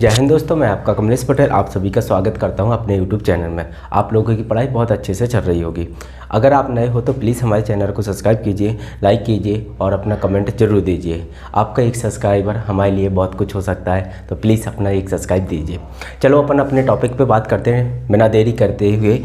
जय हिंद दोस्तों, मैं आपका कमलेश पटेल आप सभी का स्वागत करता हूं अपने YouTube चैनल में। आप लोगों की पढ़ाई बहुत अच्छे से चल रही होगी। अगर आप नए हो तो प्लीज़ हमारे चैनल को सब्सक्राइब कीजिए, लाइक कीजिए और अपना कमेंट जरूर दीजिए। आपका एक सब्सक्राइबर हमारे लिए बहुत कुछ हो सकता है, तो प्लीज़ अपना एक सब्सक्राइब दीजिए। चलो अपन अपने टॉपिक पे बात करते हैं बिना देरी करते हुए।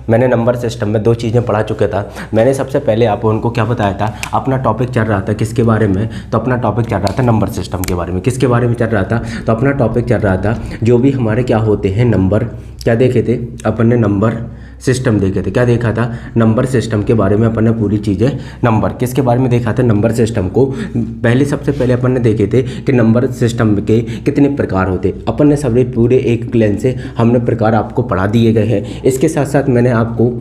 मैंने नंबर सिस्टम में दो चीज़ें पढ़ा चुका था। मैंने सबसे पहले आप उनको क्या बताया था, अपना टॉपिक चल रहा था किसके बारे में, तो अपना टॉपिक चल रहा था नंबर सिस्टम के बारे में। किसके बारे में चल रहा था, तो अपना टॉपिक चल रहा था जो भी हमारे क्या होते हैं नंबर। क्या देखे थे अपन ने, नंबर सिस्टम देखे थे। क्या देखा था, नंबर सिस्टम के बारे में अपन ने पूरी चीज़ें नंबर किसके बारे में देखा था, नंबर सिस्टम को। सबसे पहले अपन ने देखे थे कि नंबर सिस्टम के कितने प्रकार होते। अपन ने सभी पूरे एक क्लास से हमने प्रकार आपको पढ़ा दिए गए हैं। इसके साथ साथ मैंने आपको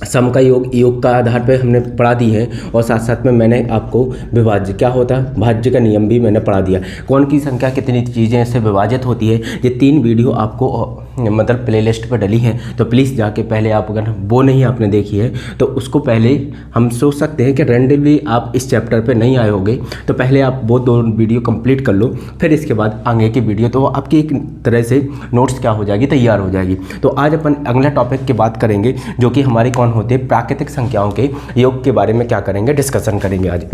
सम का योग का आधार पे हमने पढ़ा दी है, और साथ साथ में मैंने आपको विभाज्य क्या होता है, भाज्य का नियम भी मैंने पढ़ा दिया। कौन की संख्या कितनी चीज़ें से विभाजित होती है, ये 3 वीडियो आपको मतलब प्लेलिस्ट पर डली है। तो प्लीज़ जाके पहले आप, अगर वो नहीं आपने देखी है तो उसको पहले, हम सोच सकते हैं कि रैंडमली आप इस चैप्टर पे नहीं आए होगे, तो पहले आप वो 2 वीडियो कंप्लीट कर लो, फिर इसके बाद आगे की वीडियो तो आपकी एक तरह से नोट्स क्या हो जाएगी, तैयार हो जाएगी। तो आज अपन अगला टॉपिक की बात करेंगे जो कि हमारे कौन होते हैं, प्राकृतिक संख्याओं के योग के बारे में क्या करेंगे, डिस्कशन करेंगे आज।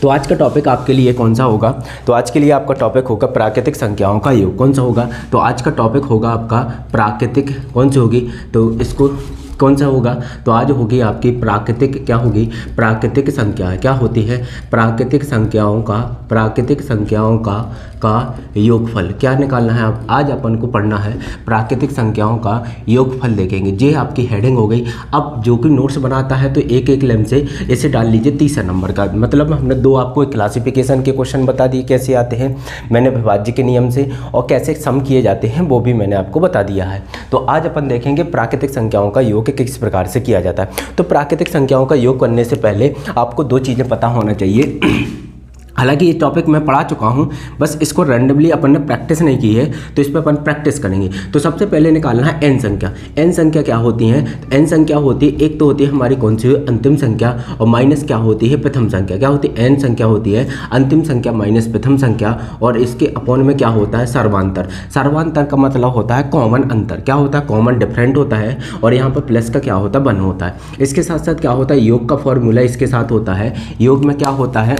तो आज का टॉपिक आपके लिए कौन सा होगा, तो आज के लिए आपका टॉपिक होगा प्राकृतिक संख्याओं का योग। कौन सा होगा, तो आज का टॉपिक होगा आपका प्राकृतिक, कौन सी होगी, तो इसको कौन सा होगा, तो आज होगी आपकी प्राकृतिक, क्या होगी, प्राकृतिक संख्या। क्या होती है, प्राकृतिक संख्याओं का योगफल। क्या निकालना है, आज अपन को पढ़ना है प्राकृतिक संख्याओं का योगफल देखेंगे। ये आपकी हेडिंग हो गई। अब जो कि नोट्स बनाता है तो एक एक लाइन से इसे डाल लीजिए 30 नंबर का। मतलब हमने 2 आपको क्लासिफिकेशन के क्वेश्चन बता दिए कैसे आते हैं, मैंने विभाज्य के नियम से, और कैसे सम किए जाते हैं वो भी मैंने आपको बता दिया है। तो आज अपन देखेंगे प्राकृतिक संख्याओं का योग किस प्रकार से किया जाता है। तो प्राकृतिक संख्याओं का योग करने से पहले आपको 2 चीज़ें पता होना चाहिए। हालांकि ये टॉपिक मैं पढ़ा चुका हूँ, बस इसको रैंडमली अपन ने प्रैक्टिस नहीं की है, तो इस पर अपन प्रैक्टिस करेंगे। तो सबसे पहले निकालना है एन संख्या। एन संख्या क्या होती हैं, तो एन संख्या होती है, एक तो होती है हमारी कौन सी, अंतिम संख्या, और माइनस क्या होती है, प्रथम संख्या। क्या होती है, एन संख्या होती है अंतिम संख्या माइनस प्रथम संख्या, और इसके अपॉन में क्या होता है, सर्वांतर। सर्वांतर का मतलब होता है कॉमन अंतर। क्या होता है, कॉमन डिफरेंट होता है, और यहाँ पर प्लस का क्या होता है, 1 होता है। इसके साथ साथ क्या होता है, योग का फॉर्मूला इसके साथ होता है। योग में क्या होता है,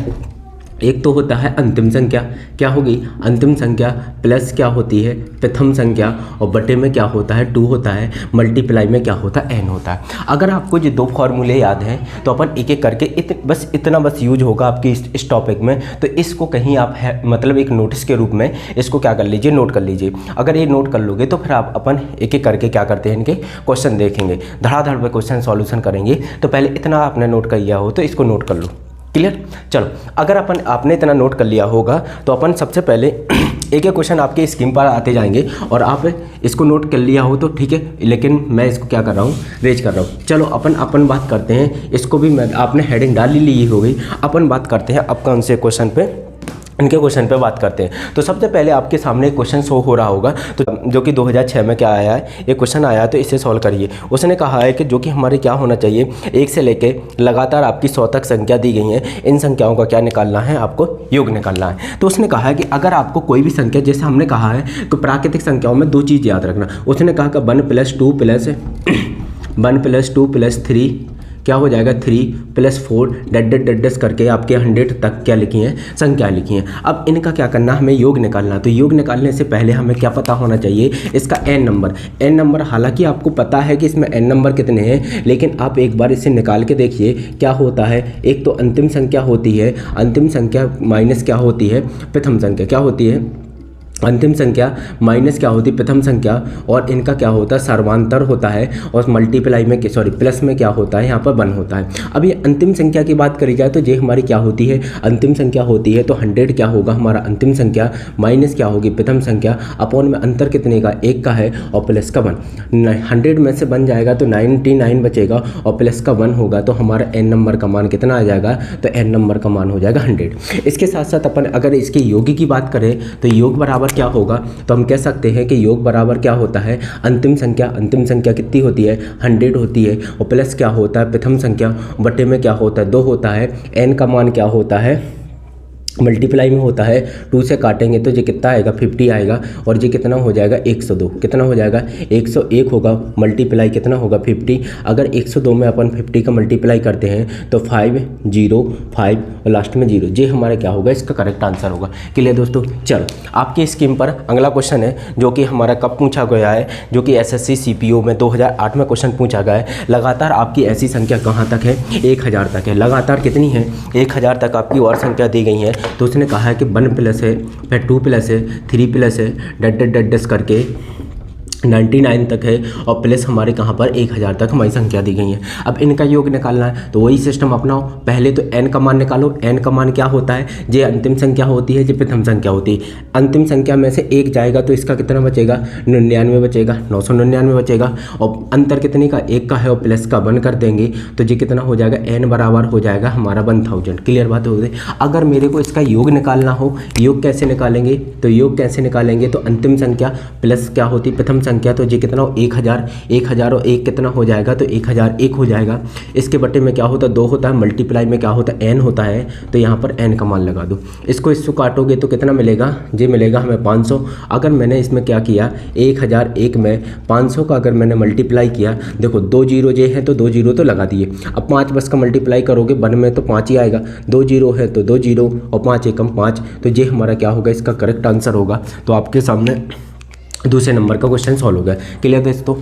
एक तो होता है अंतिम संख्या, क्या होगी, अंतिम संख्या प्लस क्या होती है, प्रथम संख्या, और बटे में क्या होता है, 2 होता है, मल्टीप्लाई में क्या होता है, n होता है। अगर आपको ये 2 फॉर्मूले याद हैं तो अपन एक एक करके इतना यूज होगा आपकी इस टॉपिक में। तो इसको कहीं आप मतलब एक नोटिस के रूप में इसको क्या कर लीजिए, नोट कर लीजिए। अगर ये नोट कर लोगे तो फिर आप अपन एक एक करके क्या करते हैं, इनके क्वेश्चन देखेंगे, धड़ाधड़ पे क्वेश्चन सॉल्यूशन करेंगे। तो पहले इतना आपने नोट कर लिया हो तो इसको नोट कर लो। क्लियर, चलो अगर आपने इतना नोट कर लिया होगा तो अपन सबसे पहले एक एक क्वेश्चन आपके स्क्रीन पर आते जाएंगे, और आप इसको नोट कर लिया हो तो ठीक है, लेकिन मैं इसको क्या कर रहा हूँ, रेज कर रहा हूँ। चलो अपन बात करते हैं, इसको भी आपने हेडिंग डाल ली हो गई। अपन बात करते हैं अब कौन से क्वेश्चन पे, इनके क्वेश्चन पे बात करते हैं। तो सबसे पहले आपके सामने एक क्वेश्चन शो हो रहा होगा, तो जो कि 2006 में क्या आया है, एक क्वेश्चन आया है, तो इसे सॉल्व करिए। उसने कहा है कि जो कि हमारे क्या होना चाहिए, 1 से लेके लगातार आपकी 100 तक संख्या दी गई है, इन संख्याओं का क्या निकालना है, आपको योग निकालना है। तो उसने कहा है कि अगर आपको कोई भी संख्या, जैसे हमने कहा है तो प्राकृतिक संख्याओं में 2 चीज़ याद रखना। उसने कहा कि 1 + 2 + 3 क्या हो जाएगा, 3 + 4 डैश करके आपके 100 तक क्या लिखी हैं, संख्या लिखी हैं। अब इनका क्या करना, हमें योग निकालना। तो योग निकालने से पहले हमें क्या पता होना चाहिए, इसका n नंबर। हालांकि आपको पता है कि इसमें n नंबर कितने हैं, लेकिन आप एक बार इसे निकाल के देखिए क्या होता है। एक तो अंतिम संख्या होती है, अंतिम संख्या माइनस क्या होती है, प्रथम संख्या। क्या होती है, अंतिम संख्या माइनस क्या होती है, प्रथम संख्या, और इनका क्या होता है, सर्वांतर होता है, और मल्टीप्लाई में प्लस में क्या होता है, यहाँ पर 1 होता है। अब ये अंतिम संख्या की बात करी जाए तो ये हमारी क्या होती है, अंतिम संख्या होती है। तो 100 क्या होगा हमारा अंतिम संख्या, माइनस क्या होगी, प्रथम संख्या, अपॉन में अंतर कितने का, 1 का है, और प्लस का 1। 100 में से बन जाएगा तो 99 बचेगा, और प्लस का 1 होगा, तो हमारा n नंबर का मान कितना आ जाएगा, तो n नंबर का मान हो जाएगा 100। इसके साथ साथ अपन अगर इसके योग की बात करें तो योग बराबर क्या होगा, तो हम कह सकते हैं कि योग बराबर क्या होता है, अंतिम संख्या कितनी होती है, 100 होती है, और प्लस क्या होता है, प्रथम संख्या, बटे में क्या होता है, 2 होता है, n का मान क्या होता है, मल्टीप्लाई में होता है 2 से काटेंगे तो ये कितना आएगा 50 आएगा, और ये कितना हो जाएगा 102, कितना हो जाएगा 101 होगा, मल्टीप्लाई कितना होगा 50। अगर 102 में अपन 50 का मल्टीप्लाई करते हैं तो 505 और लास्ट में 0, ये हमारा क्या होगा, इसका करेक्ट आंसर होगा। क्लियर दोस्तों। चलो आपकी स्कीम पर अगला क्वेश्चन है जो कि हमारा कब पूछा गया है, जो कि SSC CPO में 2008 में क्वेश्चन पूछा गया है। लगातार आपकी ऐसी संख्या कहाँ तक है, 1000 तक है। लगातार कितनी है, 1000 तक आपकी और संख्या दी गई है। तो उसने कहा है कि 1 प्लस है, फिर 2 प्लस है, 3 प्लस है, डट करके 99 तक है, और प्लस हमारे कहाँ पर 1000 तक हमारी संख्या दी गई है। अब इनका योग निकालना है तो वही सिस्टम अपनाओ। पहले तो n का मान निकालो। n का मान क्या होता है, ये अंतिम संख्या होती है, ये प्रथम संख्या होती है। अंतिम संख्या में से 1 जाएगा तो इसका कितना बचेगा, 99 बचेगा, 999 बचेगा, और अंतर कितने का, 1 का है, और प्लस का 1 कर देंगे तो ये कितना हो जाएगा, n बराबर हो जाएगा हमारा 1000। क्लियर बात हो गई। अगर मेरे को इसका योग निकालना हो, योग कैसे निकालेंगे, तो योग कैसे निकालेंगे, तो अंतिम संख्या प्लस क्या होती, प्रथम संख्या, तो ये कितना हो 1000 और 1 कितना हो जाएगा, तो 1001 हो जाएगा। इसके बटे में क्या होता है, 2 होता है, मल्टीप्लाई में क्या होता है, n होता है, तो यहाँ पर n का मान लगा दो। इसको काटोगे तो कितना मिलेगा, ये मिलेगा हमें 500। अगर मैंने इसमें क्या किया, 1001 में 500 का अगर मैंने मल्टीप्लाई किया, देखो 2 जीरो ये है तो 2 जीरो तो लगा दिए। अब 5 बस का मल्टीप्लाई करोगे 1 में तो 5 ही आएगा, 2 जीरो है तो 2 जीरो, और 5 एकम 5, तो ये हमारा क्या होगा, इसका करेक्ट आंसर होगा। तो आपके सामने दूसरे नंबर का क्वेश्चन सॉल्व हो गया। क्लियर दोस्तों।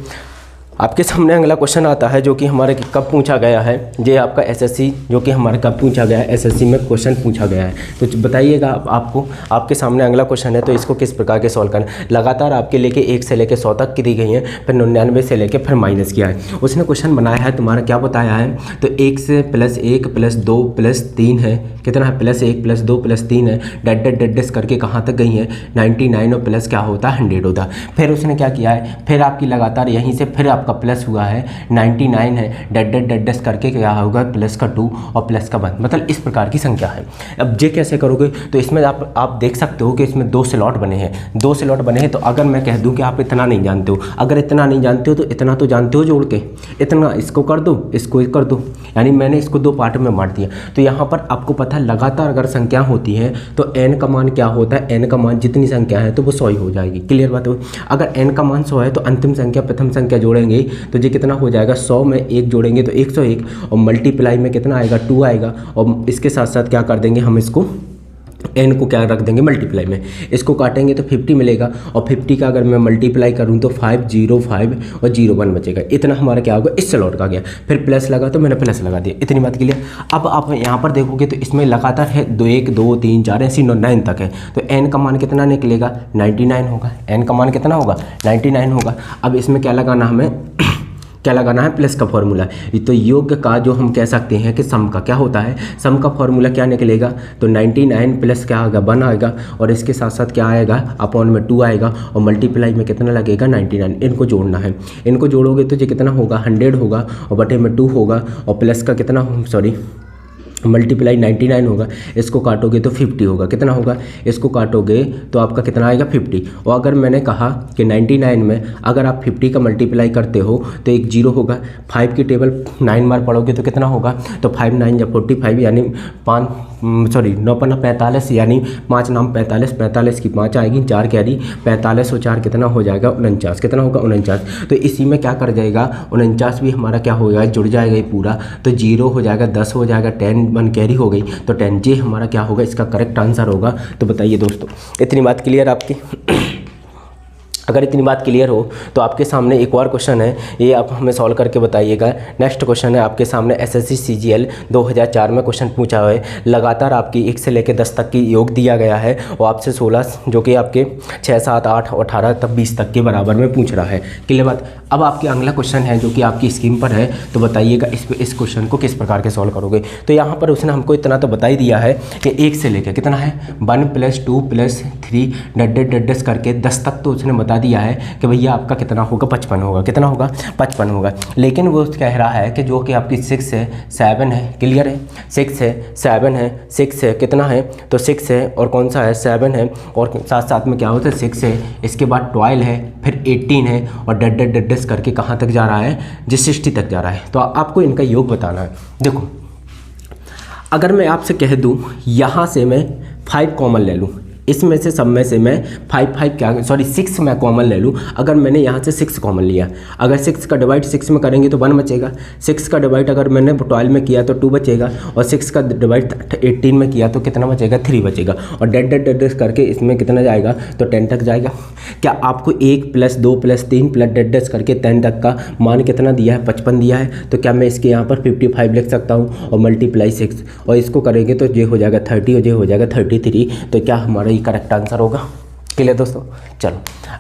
आपके सामने अगला क्वेश्चन आता है जो कि हमारे कब पूछा गया है, ये आपका SSC जो कि हमारे कब पूछा गया है, SSC में क्वेश्चन पूछा गया है। तो बताइएगा आपको, आपके सामने अगला क्वेश्चन है तो इसको किस प्रकार के सॉल्व करना है। लगातार आपके लेके 1 से लेके 100 तक की दी गई है, फिर 99 से लेके फिर माइनस किया है। उसने क्वेश्चन बनाया है, तुम्हारा क्या बताया है, तो 1 से +1 +2 +3 है, कितना है, +1 +2 +3 है, डट करके कहाँ तक गई है, 99, और प्लस क्या होता है 100 होता है। फिर उसने क्या किया है, फिर आपकी लगातार यहीं से फिर आपका प्लस हुआ है 99 है, डट करके क्या होगा, प्लस का 2 और प्लस का 1, मतलब इस प्रकार की संख्या है। अब ये कैसे करोगे, तो इसमें आप देख सकते हो कि इसमें 2 स्लॉट बने हैं, 2 स्लॉट बने हैं। तो अगर मैं कह दूं कि आप इतना नहीं जानते हो, अगर इतना नहीं जानते हो तो इतना तो जानते हो जोड़ के, इतना इसको कर दो, इसको कर दो, यानी मैंने इसको 2 पार्ट में बांट दिया। तो यहाँ पर आपको पता है लगातार अगर संख्या होती है तो n का मान क्या होता है, n का मान जितनी संख्या है तो वो 100 ही हो जाएगी। क्लियर बात हो। अगर n का मान 100 है तो अंतिम संख्या प्रथम संख्या जोड़ेंगे तो ये कितना हो जाएगा, 100 में 1 जोड़ेंगे तो 101, और मल्टीप्लाई में कितना आएगा, 2 आएगा, और इसके साथ साथ क्या कर देंगे हम, इसको n को क्या रख देंगे मल्टीप्लाई में, इसको काटेंगे तो 50 मिलेगा, और 50 का अगर मैं मल्टीप्लाई करूं तो 505 और 01 बचेगा। इतना हमारा क्या होगा, इस स्लॉट का गया। फिर प्लस लगा तो मैंने प्लस लगा दिया। इतनी बात क्लियर। अब आप यहाँ पर देखोगे तो इसमें लगातार है 1 2 3 4 ऐसी 9 तक है, तो n का मान कितना निकलेगा, 99 होगा। n का मान कितना होगा, 99 होगा। अब इसमें क्या लगाना, हमें क्या लगाना है, प्लस का फॉर्मूला। तो योग का जो हम कह सकते हैं कि सम का क्या होता है, सम का फॉर्मूला क्या निकलेगा, तो 99 प्लस क्या आएगा, 1 आएगा, और इसके साथ साथ क्या आएगा, अपॉन में 2 आएगा, और मल्टीप्लाई में कितना लगेगा 99। इनको जोड़ना है, इनको जोड़ोगे तो ये कितना होगा, 100 होगा, और बटे में 2 होगा, और प्लस का कितना, सॉरी मल्टीप्लाई 99 होगा, इसको काटोगे तो 50 होगा। कितना होगा, इसको काटोगे तो आपका कितना आएगा 50। और अगर मैंने कहा कि 99 में अगर आप 50 का मल्टीप्लाई करते हो तो एक 0 होगा। 5 की टेबल 9 बार पढ़ोगे तो कितना होगा, तो 5 9 या 45, यानी 9 पन्ना 45, यानी 5 नाम 45, 45 की 5 आएगी, 4 कैरी 45 और 4 कितना हो जाएगा 49। कितना होगा 49। तो इसी में क्या कर जाएगा, 49 भी हमारा क्या हो जाएगा, जुड़ जाएगा ये पूरा, तो 0 हो जाएगा, 10 हो जाएगा, 10 1 कैरी हो गई, तो 10 जे हमारा क्या होगा, इसका करेक्ट आंसर होगा। तो बताइए दोस्तों, इतनी बात क्लियर आपकी। अगर इतनी बात क्लियर हो तो आपके सामने एक और क्वेश्चन है, ये आप हमें सॉल्व करके बताइएगा। नेक्स्ट क्वेश्चन है आपके सामने SSC CGL 2004 में क्वेश्चन पूछा है। लगातार आपकी 1 से लेकर 10 तक की योग दिया गया है, और आपसे 16 जो कि आपके 6 7 8 और 18 तक 20 तक के बराबर में पूछ रहा है। क्लियर बात। अब आपके अगला क्वेश्चन है जो कि आपकी स्कीम पर है, तो बताइएगा इस क्वेश्चन को किस प्रकार के सॉल्व करोगे। तो यहाँ पर उसने हमको इतना तो बता ही दिया है कि 1 से लेकर कितना है, 1 + 2 + 3 डट करके 10 तक तो उसने बता दिया है कि भैया आपका कितना होगा, 55 होगा। कितना होगा, 55 होगा। लेकिन वो कह रहा है कि जो कि आपकी 6 है 7 है, क्लियर है, 6 है 7 है, 6 है, कितना है, तो 6 है, और कौन सा है 7 है, और साथ साथ में क्या होता है 6 है, इसके बाद 12 है, फिर 18 है, और डट करके कहाँ तक जा रहा है, जिस 60 तक जा रहा है। तो आपको इनका योग बताना है। देखो, अगर मैं आपसे कह दूँ यहाँ से मैं 5 कॉमन ले लूँ, इसमें से सब में से मैं 6 मैं कॉमन ले लूँ। अगर मैंने यहाँ से 6 कॉमन लिया, अगर 6 का डिवाइड 6 में करेंगे तो 1 बचेगा, 6 का डिवाइड अगर मैंने 12 में किया तो 2 बचेगा, और 6 का डिवाइड 18 में किया तो कितना बचेगा, 3 बचेगा। और डेड करके इसमें कितना जाएगा, तो 10 तक जाएगा। क्या आपको 1 + 2 + 3 + डेड करके 10 तक का मान कितना दिया है, 55 दिया है। तो क्या मैं इसके यहाँ पर 55 लिख सकता हूँ और मल्टीप्लाई 6, और इसको करेंगे तो ये हो जाएगा 30 और ये हो जाएगा 33। तो क्या हमारा ये करेक्ट आंसर होगा। क्लियर दोस्तों। चलो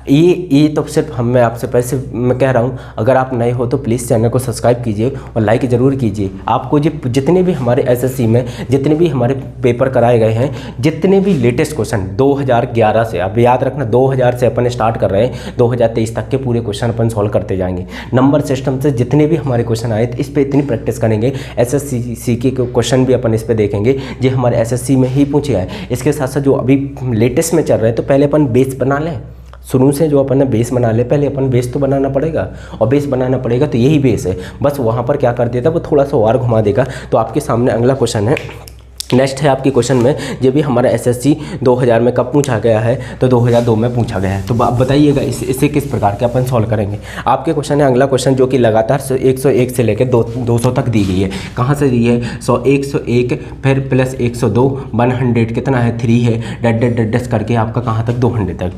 ये तो सिर्फ मैं आपसे पैसे मैं कह रहा हूँ। अगर आप नए हो तो प्लीज़ चैनल को सब्सक्राइब कीजिए और लाइक ज़रूर कीजिए। आपको जितने भी हमारे एसएससी में जितने भी हमारे पेपर कराए गए हैं, जितने भी लेटेस्ट क्वेश्चन 2011 से, आप याद रखना 2000 से अपन स्टार्ट कर रहे हैं, 2023 तक के पूरे क्वेश्चन अपन सॉल्व करते जाएंगे। नंबर सिस्टम से जितने भी हमारे क्वेश्चन आए इस पर इतनी प्रैक्टिस करेंगे, एसएससी के क्वेश्चन भी अपन इस पर देखेंगे जो हमारे एसएससी में ही पूछे आए। इसके साथ साथ जो अभी लेटेस्ट में चल रहे हैं, तो पहले अपन बेस बना लें, शुरू से जो अपन ने बेस बना ले, पहले अपन बेस तो बनाना पड़ेगा, और बेस बनाना पड़ेगा तो यही बेस है। बस वहाँ पर क्या कर देता, वो थोड़ा सा और घुमा देगा। तो आपके सामने अगला क्वेश्चन है, नेक्स्ट है आपकी क्वेश्चन में, ये भी हमारा एसएससी 2000 में कब पूछा गया है, तो 2002 में पूछा गया है। तो आप बताइएगा इसे किस प्रकार के अपन सॉल्व करेंगे। आपके क्वेश्चन है अगला क्वेश्चन, जो कि लगातार 101 से लेकर 200 तक दी गई है। कहाँ से दी है, 101 फिर प्लस 102 100 कितना है, 3 है, डेड करके आपका कहाँ तक,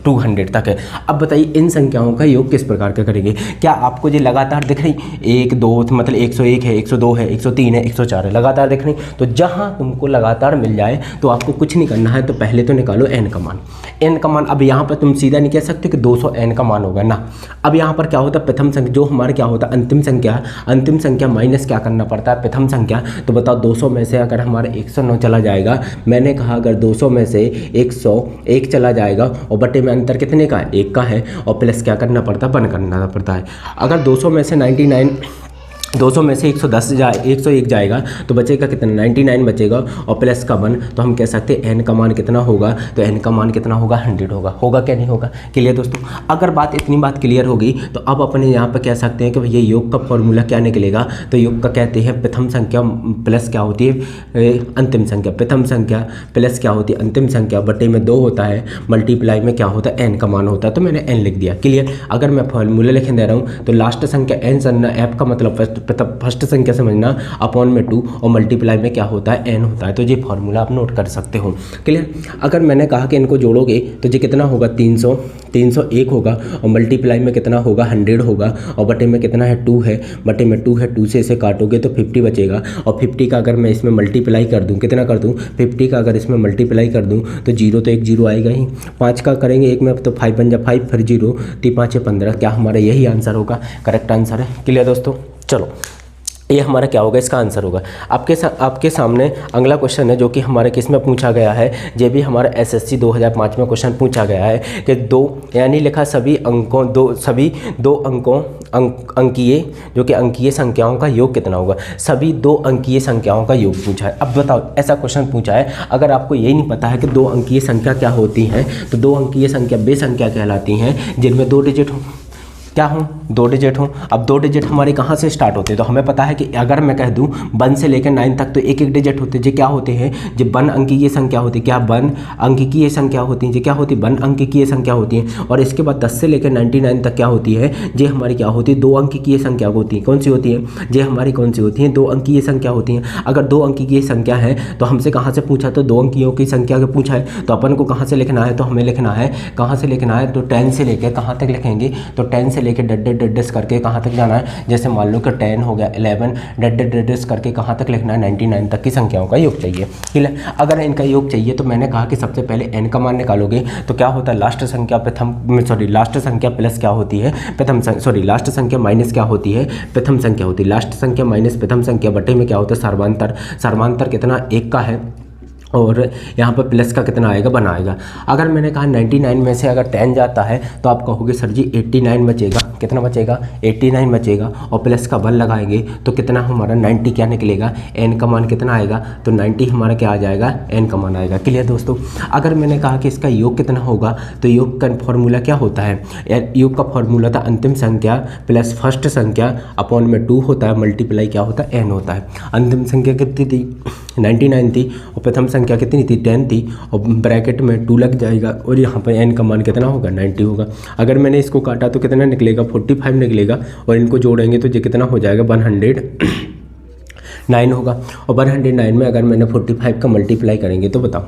200 तक है। अब बताइए इन संख्याओं का योग किस प्रकार का करेंगे। क्या आपको ये लगातार दिख रही, 1 2 मतलब 101 है, 102 है, 103 है, 104 है, लगातार दिख रही। तो जहाँ तुमको लगातार मिल जाए तो आपको कुछ नहीं करना है, तो पहले तो निकालो n का मान। n का मान अब यहाँ पर तुम सीधा नहीं कह सकते कि 200 n का मान होगा ना। अब यहाँ पर क्या होता है, प्रथम संख्या जो हमारे क्या होता है अंतिम संख्या माइनस क्या करना पड़ता है, प्रथम संख्या। तो बताओ 200 में से अगर हमारा 109 चला जाएगा, मैंने कहा अगर 200 में से 101 चला जाएगा और बटे में अंतर कितने का है, 1 का है, और प्लस क्या करना पड़ता है, 1 करना पड़ता है। अगर 200 में से 101 जाएगा तो बचेगा कितना, 99 बचेगा, और प्लस का 1, तो हम कह सकते हैं n का मान कितना होगा, तो n का मान कितना होगा, 100 होगा क्या नहीं होगा। क्लियर दोस्तों। अगर इतनी बात क्लियर होगी तो अब अपने यहाँ पर कह सकते हैं कि भैया योग का फॉर्मूला क्या निकलेगा। तो योग का कहते हैं प्रथम संख्या प्लस क्या होती है, अंतिम संख्या, प्रथम संख्या प्लस क्या होती है, अंतिम संख्या, बटे में 2 होता है, मल्टीप्लाई में क्या होता है, n का मान होता है। तो मैंने n लिख दिया। क्लियर। अगर मैं फॉर्मूला लिख दे रहा हूँ तो लास्ट संख्या n समझना, f का मतलब फर्स्ट संख्या समझना, अपॉन में 2, और मल्टीप्लाई में क्या होता है, n होता है। तो ये फॉर्मूला आप नोट कर सकते हो। क्लियर। अगर मैंने कहा कि इनको जोड़ोगे तो ये कितना होगा, 301 होगा, और मल्टीप्लाई में कितना होगा, 100 होगा, और बटे में कितना है, 2 है, बटे में 2 है, 2 से इसे काटोगे तो 50 बचेगा। और 50 का अगर मैं इसमें मल्टीप्लाई कर दूं, कितना कर दूं, 50 का अगर इसमें मल्टीप्लाई कर दूं तो 0 तो एक 0 आएगा ही, 5 का करेंगे एक में तो 5 बन जा 5, फिर 0, 3 5 15। क्या हमारा यही आंसर होगा, करेक्ट आंसर है। क्लियर दोस्तों। चलो ये हमारा क्या होगा, इसका आंसर होगा। आपके सामने अगला क्वेश्चन है जो कि हमारे किस में पूछा गया है, ये भी हमारा एसएससी 2005 में क्वेश्चन पूछा गया है कि यानी लिखा सभी दो अंकीय जो कि अंकीय संख्याओं का योग कितना होगा। सभी 2 अंकीय संख्याओं का योग पूछा है। अब बताओ ऐसा क्वेश्चन पूछा है, अगर आपको यही नहीं पता है कि 2 अंकीय संख्या क्या होती हैं, तो 2 अंकीय संख्या वे संख्या कहलाती हैं जिनमें 2 डिजिट हों। क्या हूँ, 2 डिजिट हूँ। अब 2 डिजिट हमारे कहाँ से स्टार्ट होते हैं, तो हमें पता है कि अगर मैं कह दूँ 1 से लेकर 9 तक तो एक डिजिट होते हैं। जो क्या होते हैं, जो 1 अंकीय संख्या होती है। क्या 1 अंकीय संख्या होती है, जो क्या होती है, 1 अंकीय संख्या होती है। और इसके बाद 10 से लेकर 99 तक क्या होती है, ये हमारी क्या होती है, 2 अंकीय संख्या होती है। कौन सी होती है, ये हमारी कौन सी होती है, 2 अंकीय संख्या होती हैं। अगर 2 अंकीय संख्या है तो हमसे कहाँ से पूछा, तो 2 अंकियों की संख्या का पूछा है, तो अपन को कहाँ से लिखना है, तो हमें लिखना है कहाँ से लिखना है, तो 10 से लेकर कहाँ तक लिखेंगे, तो 10 से लेकर डेड करके कहाँ तक जाना है। जैसे मान लो कि 10 हो गया, 11 डेड करके कहाँ तक लिखना है, 99 तक की संख्याओं का योग चाहिए। ठीक है। अगर इनका योग चाहिए तो मैंने कहा कि सबसे पहले n का मान निकालोगे तो क्या होता है, लास्ट संख्या प्लस क्या होती है, लास्ट संख्या माइनस क्या होती है, प्रथम संख्या होती है। लास्ट संख्या माइनस प्रथम संख्या, बटे में क्या होता है, सर्वांतर कितना 1 का है, और यहाँ पर प्लस का कितना आएगा, 1 आएगा। अगर मैंने कहा 99 में से अगर 10 जाता है तो आप कहोगे सर जी 89 बचेगा। कितना बचेगा, 89 बचेगा, और प्लस का 1 लगाएंगे तो कितना हमारा 90 क्या निकलेगा, n का मान कितना आएगा, तो 90 हमारा क्या आ जाएगा, n का मान आएगा। क्लियर दोस्तों। अगर मैंने कहा कि इसका योग कितना होगा, तो योग का फॉर्मूला क्या होता है, योग का फॉर्मूला था अंतिम संख्या प्लस फर्स्ट संख्या अपॉन में 2 होता है, मल्टीप्लाई क्या होता है, n होता है। अंतिम संख्या कितनी थी, 99 थी, और प्रथम संख्या कितनी थी 10 थी और ब्रैकेट में 2 लग जाएगा और यहाँ पर n का मान कितना होगा 90 होगा। अगर मैंने इसको काटा तो कितना निकलेगा 45 निकलेगा और इनको जोड़ेंगे तो ये कितना हो जाएगा 109 होगा। और 109 में अगर मैंने 45 का मल्टीप्लाई करेंगे तो बताओ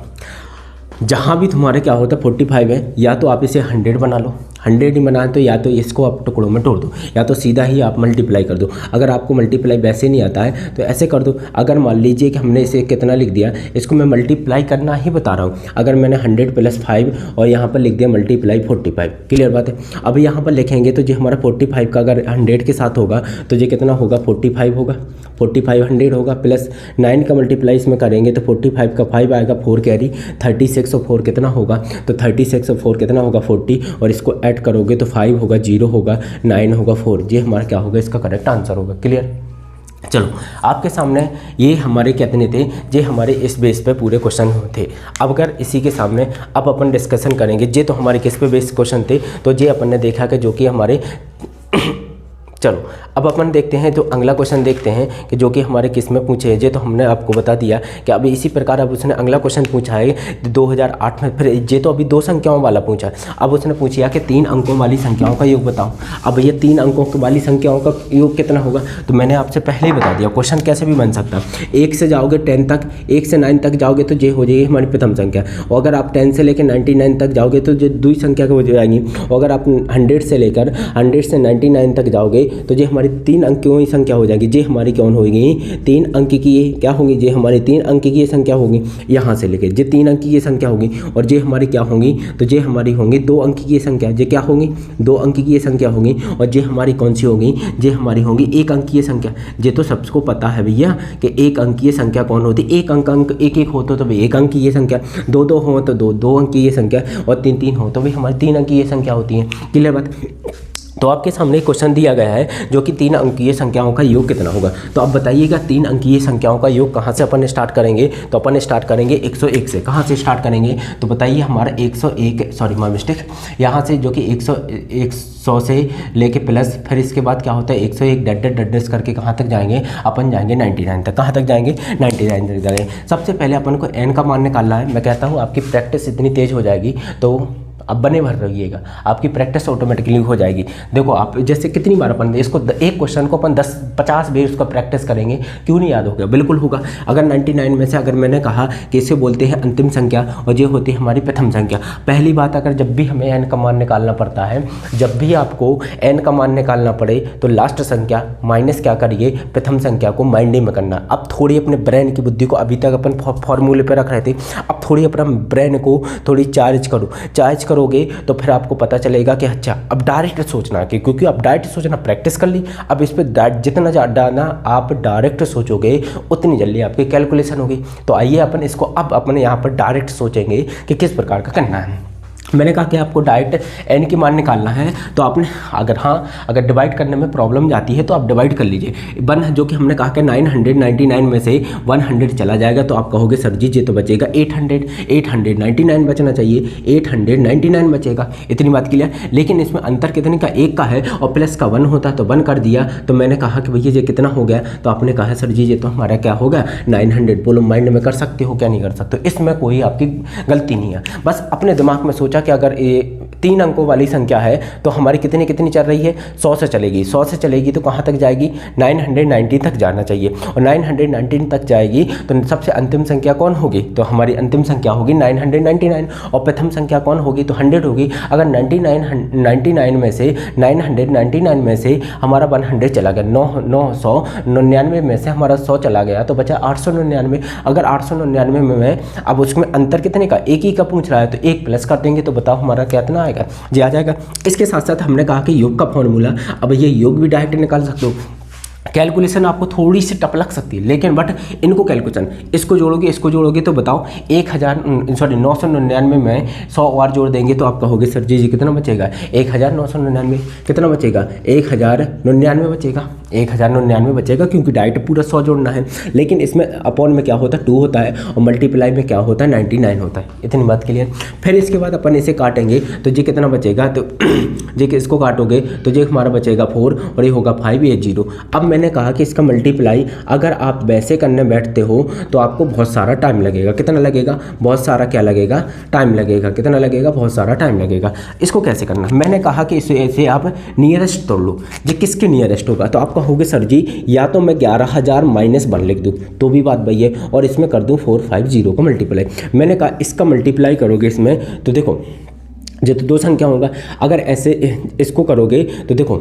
जहाँ भी तुम्हारे क्या होता है 45 है, या तो आप इसे 100 बना लो, 100 ही बनाए तो या तो इसको आप टुकड़ों में तोड़ दो या तो सीधा ही आप मल्टीप्लाई कर दो। अगर आपको मल्टीप्लाई वैसे नहीं आता है तो ऐसे कर दो। अगर मान लीजिए कि हमने इसे कितना लिख दिया, इसको मैं मल्टीप्लाई करना ही बता रहा हूँ। अगर मैंने 100 + 5 और यहाँ पर लिख दिया मल्टीप्लाई 45, क्लियर बात है। अब यहाँ पर लिखेंगे तो जो हमारा 45 का अगर 100 के साथ होगा तो ये कितना होगा 45 होगा, 45 100 होगा प्लस 9 का मल्टीप्लाई इसमें करेंगे तो 45 का 5 आएगा, 4 कैरी 36 और 4 कितना होगा, तो 36 और 4 कितना होगा 40 और इसको ऐड करोगे तो 5 होगा, 0 होगा, 9 होगा, 4। ये हमारा क्या होगा इसका करेक्ट आंसर होगा, क्लियर। चलो आपके सामने ये हमारे कितने थे, ये हमारे इस बेस पे पूरे क्वेश्चन थे। अब अगर इसी के सामने अब अपन डिस्कशन करेंगे, ये तो हमारे किस पे बेस क्वेश्चन थे, तो ये अपन ने देखा कि जो कि हमारे चलो अब अपन देखते हैं तो अगला क्वेश्चन देखते हैं कि जो कि हमारे किस में पूछे है। तो हमने आपको बता दिया कि अभी इसी प्रकार अब उसने अगला क्वेश्चन पूछा है 2008 में, फिर ये तो अभी 2 संख्याओं वाला पूछा है। अब उसने पूछा कि 3 अंकों वाली संख्याओं का योग बताओ। अब ये 3 अंकों वाली संख्याओं का योग कितना होगा, तो मैंने आपसे पहले ही बता दिया क्वेश्चन कैसे भी बन सकता है। 1 से जाओगे 10 तक, 1 से 9 तक जाओगे तो ये हो जाएगी हमारी प्रथम संख्या, और अगर आप 10 से लेकर 99 तक जाओगे तो ये दूसरी संख्या हो जाएगी, और अगर आप 100 से लेकर 100 से 99 तक जाओगे तो ये हमारी 3 अंकों की संख्या हो जाएगी। ये हमारी कौन होगी 3 अंक की, ये क्या होगी, ये हमारी 3 अंक की ये संख्या होगी यहाँ से लेके, ये 3 अंक की ये संख्या होगी, और ये हमारी क्या होंगी, तो ये हमारी होंगी 2 अंक की ये संख्या, ये क्या होंगी 2 अंक की ये संख्या होगी, और ये हमारी कौन सी होगी, ये हमारी होंगी 1 अंक की ये संख्या। ये तो सबको पता है भैया कि 1 अंक की ये संख्या कौन होती, 1 अंक 1 हो तो भाई 1 अंक की ये संख्या, 2 हो तो 2 अंक की ये संख्या, और 3 हो तो भाई हमारी 3 अंक की ये संख्या होती है, क्लियर बात। तो आपके सामने क्वेश्चन दिया गया है जो कि 3 अंकीय संख्याओं का योग कितना होगा। तो अब बताइएगा 3 अंकीय संख्याओं का योग कहाँ से अपन स्टार्ट करेंगे, तो अपन स्टार्ट करेंगे 101 से। कहाँ से स्टार्ट करेंगे, तो बताइए हमारा 101, सॉरी माय मिस्टेक, यहाँ से जो कि 100 से लेके प्लस, फिर इसके बाद क्या होता है 101 डट करके कहाँ तक जाएंगे, अपन जाएंगे 99 तक। कहाँ तक जाएंगे 99 तक जाएंगे। सबसे पहले अपन को n का मान निकालना है। मैं कहता हूँ आपकी प्रैक्टिस इतनी तेज़ हो जाएगी तो अब बने भर रहिएगा, आपकी प्रैक्टिस ऑटोमेटिकली हो जाएगी। देखो आप जैसे कितनी बार अपन इसको एक क्वेश्चन को अपन 10-50 बार उसका प्रैक्टिस करेंगे, क्यों नहीं याद होगा, बिल्कुल होगा। अगर 99 में से अगर मैंने कहा कि इसे बोलते हैं अंतिम संख्या और ये होती है हमारी प्रथम संख्या। पहली बात, अगर जब भी हमें n का मान निकालना पड़ता है, जब भी आपको n का मान निकालना पड़े तो लास्ट संख्या माइनस क्या करिए, प्रथम संख्या को माइंड में करना। अब थोड़ी अपने ब्रेन की बुद्धि को, अभी तक अपन फॉर्मूले पर रख रहे थे, अब थोड़ी अपना ब्रेन को थोड़ी चार्ज करोगे तो फिर आपको पता चलेगा कि अच्छा अब डायरेक्ट सोचना है, क्योंकि अब डायरेक्ट सोचना प्रैक्टिस कर ली। अब इस पर जितना ज़्यादा आप डायरेक्ट सोचोगे उतनी जल्दी आपकी कैलकुलेशन होगी। तो आइए अपन इसको अब अपने यहाँ पर डायरेक्ट सोचेंगे कि किस प्रकार का करना है। मैंने कहा कि आपको डायरेक्ट n की मान निकालना है, तो आपने अगर डिवाइड करने में प्रॉब्लम जाती है तो आप डिवाइड कर लीजिए। 1 जो कि हमने कहा कि 999 में से 100 चला जाएगा तो आप कहोगे सर जी ये तो बचेगा 899 बचना चाहिए, 899 बचेगा, इतनी बात क्लियर। लेकिन इसमें अंतर कितने का, 1 का है, और प्लस का 1 होता तो 1 कर दिया। तो मैंने कहा कि भैया ये कितना हो गया, तो आपने कहा सर जी ये तो हमारा क्या हो गया 900। बोलो माइंड में कर सकते हो क्या, नहीं कर सकते, इसमें कोई आपकी गलती नहीं है। बस अपने दिमाग में सोचा कि अगर ये 3 अंकों वाली संख्या है तो हमारी कितनी चल रही है, 100 से चलेगी। 100 से चलेगी तो कहाँ तक जाएगी, 990 तक जाना चाहिए, और 990 तक जाएगी तो सबसे अंतिम संख्या कौन होगी, तो हमारी अंतिम संख्या होगी 999, और प्रथम संख्या कौन होगी, तो 100 होगी। अगर 99 में से 999 में से हमारा 100 चला गया, 999 में से हमारा 100 चला गया तो बचा 899। अगर 899 में अब उसमें अंतर कितने का, 1 ही का पूछ रहा है, तो 1 प्लस कर देंगे तो बताओ हमारा कितना आएगा, जी आ जाएगा। इसके साथ साथ हमने कहा कि योग का फॉर्मूला, अब ये योग भी डायरेक्ट निकाल सकते हो। कैलकुलेशन आपको थोड़ी सी टफ लग सकती है, लेकिन बट इनको कैलकुलेशन इसको जोड़ोगे तो बताओ 999 में 100 और जोड़ देंगे तो आप कहोगे सर जी कितना बचेगा, 1999 कितना बचेगा, 1099 बचेगा, 1099 बचेगा, क्योंकि डायरेक्ट पूरा 100 जोड़ना है। लेकिन इसमें अपॉन में क्या होता है 2 होता है, और मल्टीप्लाई में क्या होता है 99 होता है, इतनी बात क्लियर। फिर इसके बाद अपन इसे काटेंगे तो ये कितना बचेगा, तो ये इसको काटोगे तो ये हमारा बचेगा 4 और ये होगा 5, ये 0। अब मैंने मैंने कहा कि इसका मल्टीप्लाई अगर आप वैसे करने बैठते हो तो आपको बहुत सारा टाइम लगेगा। कितना लगेगा? बहुत सारा क्या लगेगा? टाइम लगेगा। कितना लगेगा? बहुत सारा टाइम लगेगा। इसको कैसे करना? मैंने कहा कि इसे ऐसे आप नियरेस्ट तोड़ लो। ये किसके नियरेस्ट होगा? तो आप कहोगे सर जी या तो मैं 11,000 माइनस 1 लिख दूँ तो भी बात वही है, और इसमें कर दूँ 450 का मल्टीप्लाई। मैंने कहा इसका मल्टीप्लाई करोगे इसमें तो देखो ये तो दो संख्या होगा। अगर ऐसे इसको करोगे तो देखो,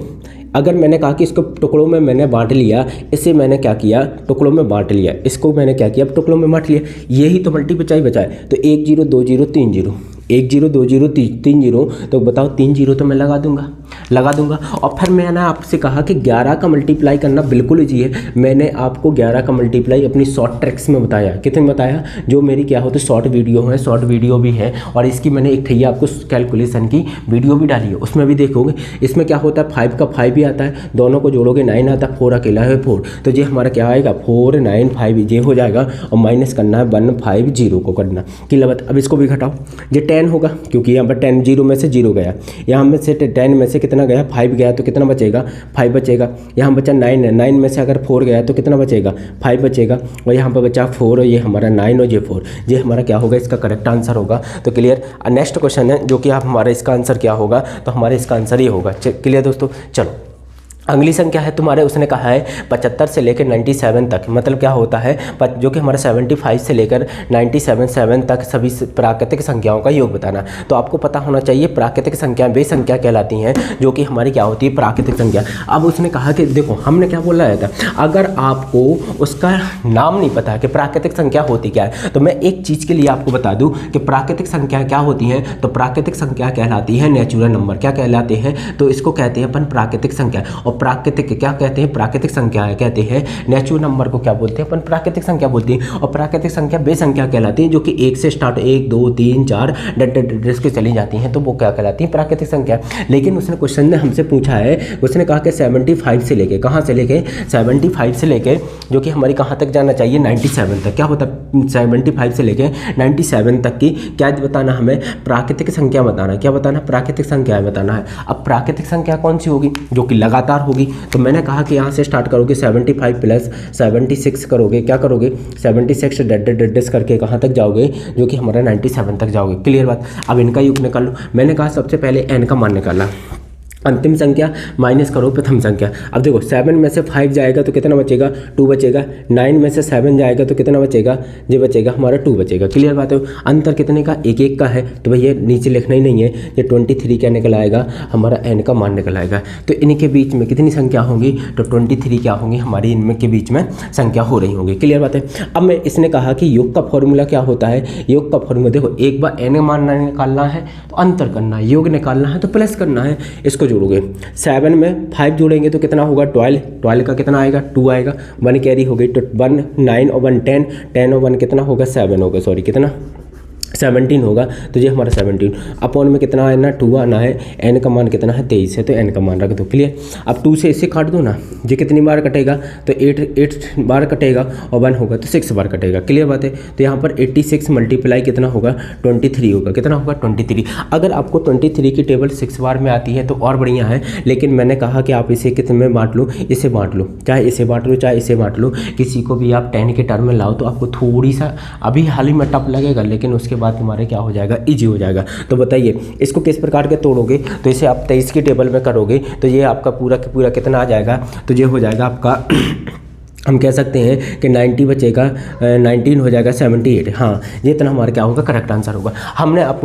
अगर मैंने कहा कि इसको टुकड़ों में मैंने बांट लिया, इसे मैंने क्या किया? टुकड़ों में बांट लिया। इसको मैंने क्या किया? टुकड़ों में बांट लिया। यही तो मल्टीप्लाई बचा है। तो 1 0 2 0 3 0, 1 0 2 0 3 0, तो बताओ 3 0 तो मैं लगा दूंगा। और फिर मैंने आपसे कहा कि 11 का मल्टीप्लाई करना बिल्कुल ईजी है। मैंने आपको 11 का मल्टीप्लाई अपनी शॉर्ट ट्रिक्स में बताया। कितने बताया? जो मेरी क्या होती शॉर्ट वीडियो भी है, और इसकी मैंने एक ठैया आपको कैलकुलेशन की वीडियो भी डाली है, उसमें भी देखोगे। इसमें क्या होता है 5 का 5 भी आता है, दोनों को जोड़ोगे 9 आता है, 4 अकेला है 4, तो ये हमारा क्या आएगा 4 9 5 ये हो जाएगा, और माइनस करना है 150 को करना कि लगभग। अब इसको भी घटाओ, ये 10 होगा क्योंकि यहाँ पर 10 0 में से 0 गया, यहाँ में से 10 में से कितना गया? 5 गया, तो कितना बचेगा? 5 बचेगा। यहाँ बचा 9 है, 9 में से अगर 4 गया तो कितना बचेगा? 5 बचेगा, और यहाँ पर बचा 4, और ये हमारा 9 और ये 4, ये हमारा क्या होगा? इसका करेक्ट आंसर होगा। तो क्लियर। नेक्स्ट क्वेश्चन है जो कि आप हमारा इसका आंसर क्या होगा? तो हमारे इसका आंसर ये होगा। क्लियर दोस्तों। चलो अगली संख्या है तुम्हारे, उसने कहा है 75 से लेकर 97 तक, मतलब क्या होता है जो कि हमारा 75 से लेकर 97 तक सभी प्राकृतिक संख्याओं का योग बताना। तो आपको पता होना चाहिए प्राकृतिक संख्या वे संख्या कहलाती हैं जो कि हमारी क्या होती है? प्राकृतिक संख्या। अब उसने कहा कि देखो हमने क्या बोला था, अगर आपको उसका नाम नहीं पता कि प्राकृतिक संख्या होती क्या है, तो मैं एक चीज़ के लिए आपको बता दूँ कि प्राकृतिक संख्या क्या होती हैं। तो प्राकृतिक संख्या कहलाती है नेचुरल नंबर। क्या कहलाते हैं? तो इसको कहते हैं अपन प्राकृतिक संख्या। और प्राकृतिक क्या कहते हैं? प्राकृतिक संख्या कहते हैं। नेचुरल नंबर को क्या बोलते हैं? अपन प्राकृतिक संख्या बोलते हैं। और प्राकृतिक संख्या वे संख्या कहलाती है जो कि 1 से स्टार्ट 1 2 3 4 डट के चली जाती हैं, तो वो क्या कहलाती है? प्राकृतिक संख्या। लेकिन उसने क्वेश्चन ने हमसे पूछा है, उसने कहा कि 75 से लेके, कहाँ से लेके? 75 से लेके जो कि हमारी कहाँ तक जाना चाहिए? 97 तक। क्या होता है 75 से लेके 97 तक की क्या बताना? हमें प्राकृतिक संख्या बताना। क्या बताना? प्राकृतिक संख्या बताना है। अब प्राकृतिक संख्या कौन सी होगी? जो कि लगातार होगी। तो मैंने कहा कि यहाँ से स्टार्ट करोगे 75 प्लस 76 करोगे। क्या करोगे? 76 डट करके कहाँ तक जाओगे? जो कि हमारा 97 तक जाओगे। क्लियर बात। अब इनका योग निकाल लो। मैंने कहा सबसे पहले n का मान निकाला, अंतिम संख्या माइनस करो प्रथम संख्या। अब देखो 7 में से 5 जाएगा तो कितना बचेगा? 2 बचेगा। 9 में से 7 जाएगा तो कितना बचेगा? ये बचेगा हमारा 2 बचेगा। क्लियर बात है। अंतर कितने का? 1 1 का है, तो भैया नीचे लिखना ही नहीं है। ये 23 क्या निकल आएगा? हमारा n का मान निकल आएगा। तो इनके बीच में कितनी संख्या होंगी? तो 23 क्या होंगी? हमारी इनमें के बीच में संख्या हो रही होंगी। क्लियर बात है। अब मैं इसने कहा कि योग का फॉर्मूला क्या होता है? योग का फॉर्मूला देखो, एक बार n मान निकालना है तो अंतर करना है, योग निकालना है तो प्लस करना है। इसको जोड़ोगे, 7 में 5 जोड़ेंगे तो कितना होगा? 12 का कितना आएगा? 2 आएगा। 1 कैरी हो गई तो 1 9 और 1 10, 10 और 1 कितना होगा? 7 होगा, सॉरी कितना? 17 होगा। तो ये हमारा 17 अपॉन में कितना आना? 2 आना है। n का मान कितना है? 23 है, तो n का मान रख दो। क्लियर। अब 2 से इसे काट दो ना, ये कितनी बार कटेगा? तो 8 बार कटेगा, और 1 होगा तो 6 बार कटेगा। क्लियर बात है। तो यहाँ पर 86 मल्टीप्लाई कितना होगा? 23 होगा। कितना होगा? 23। अगर आपको 23 की टेबल 6 बार में आती है तो और बढ़िया है, लेकिन मैंने कहा कि आप इसे कितने में बांट लो? इसे बांट लो, चाहे इसे बांट लो चाहे इसे बांट लो। किसी को भी आप 10 के टर्म में लाओ तो आपको थोड़ी सा अभी हाल ही में टफ लगेगा, लेकिन उसके बाद तुम्हारे क्या हो जाएगा? इजी हो जाएगा। तो बताइए इसको किस प्रकार के तोड़ोगे? तो इसे आप 23 की टेबल में करोगे तो ये आपका पूरा का पूरा कितना आ जाएगा? तो ये हो जाएगा आपका हम कह सकते हैं कि 90 बचेगा, 19 हो जाएगा 78। हाँ, ये इतना हमारा क्या होगा? करेक्ट आंसर होगा।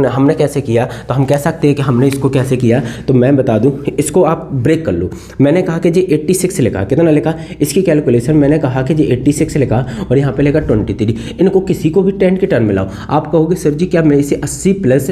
हमने कैसे किया? तो हम कह सकते हैं कि हमने इसको कैसे किया, तो मैं बता दूं, इसको आप ब्रेक कर लो। मैंने कहा कि जी 86 लिखा, कितना लिखा? इसकी कैलकुलेशन मैंने कहा कि जी 86 लिखा, और यहाँ पे लिखा 23। इनको किसी को भी 10 के टर्म में लाओ। आप कहोगे सर जी क्या मैं इसे 80 प्लस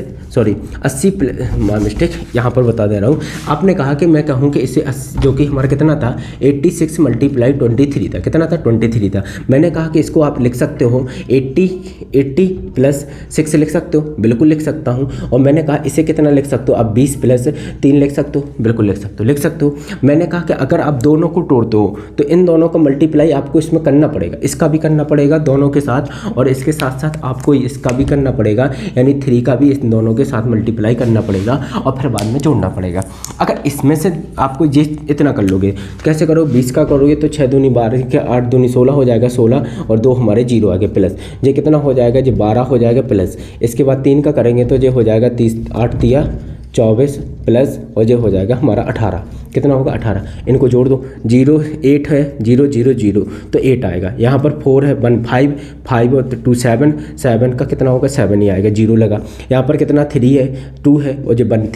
मिस्टेक यहाँ पर बता दे रहा हूँ। आपने कहा कि मैं कहूँ कि इसे जो कि हमारा कितना था 86 मल्टीप्लाई 23 था, कितना था 23 था। मैंने कहा कि इसको आप लिख सकते हो 80 प्लस 6 लिख सकते हो, बिल्कुल लिख सकता हूँ। और मैंने कहा इसे कितना लिख सकते हो आप 20 प्लस 3 लिख सकते हो, बिल्कुल लिख सकते हो। मैंने कहा कि अगर आप दोनों को तोड़ते हो तो इन दोनों का मल्टीप्लाई आपको इसमें करना पड़ेगा, इसका भी करना पड़ेगा दोनों के साथ, और इसके साथ साथ आपको इसका भी करना पड़ेगा, यानी 3 का भी इस दोनों के साथ मल्टीप्लाई करना पड़ेगा और फिर बाद में जोड़ना पड़ेगा। अगर इसमें से आपको ये इतना कर लोगे, कैसे करो, 20 का करोगे तो 6 दूनी 12 के 8 दूनी 16 हो जाएगा, 16 और 2 हमारे 0 आ गए प्लस, ये कितना हो जाएगा, ये 12 हो जाएगा प्लस। इसके बाद 3 का करेंगे तो ये हो जाएगा 30, 8 तिया 24 प्लस, और ये हो जाएगा हमारा 18, कितना होगा 18। इनको जोड़ दो, 0 8 है, 0 0 0 तो 8 आएगा। यहाँ पर 4 है, 1 5 5 और 2 7 7 का कितना होगा 7 ही आएगा, 0 लगा। यहाँ पर कितना 3 है, 2 है और जो 1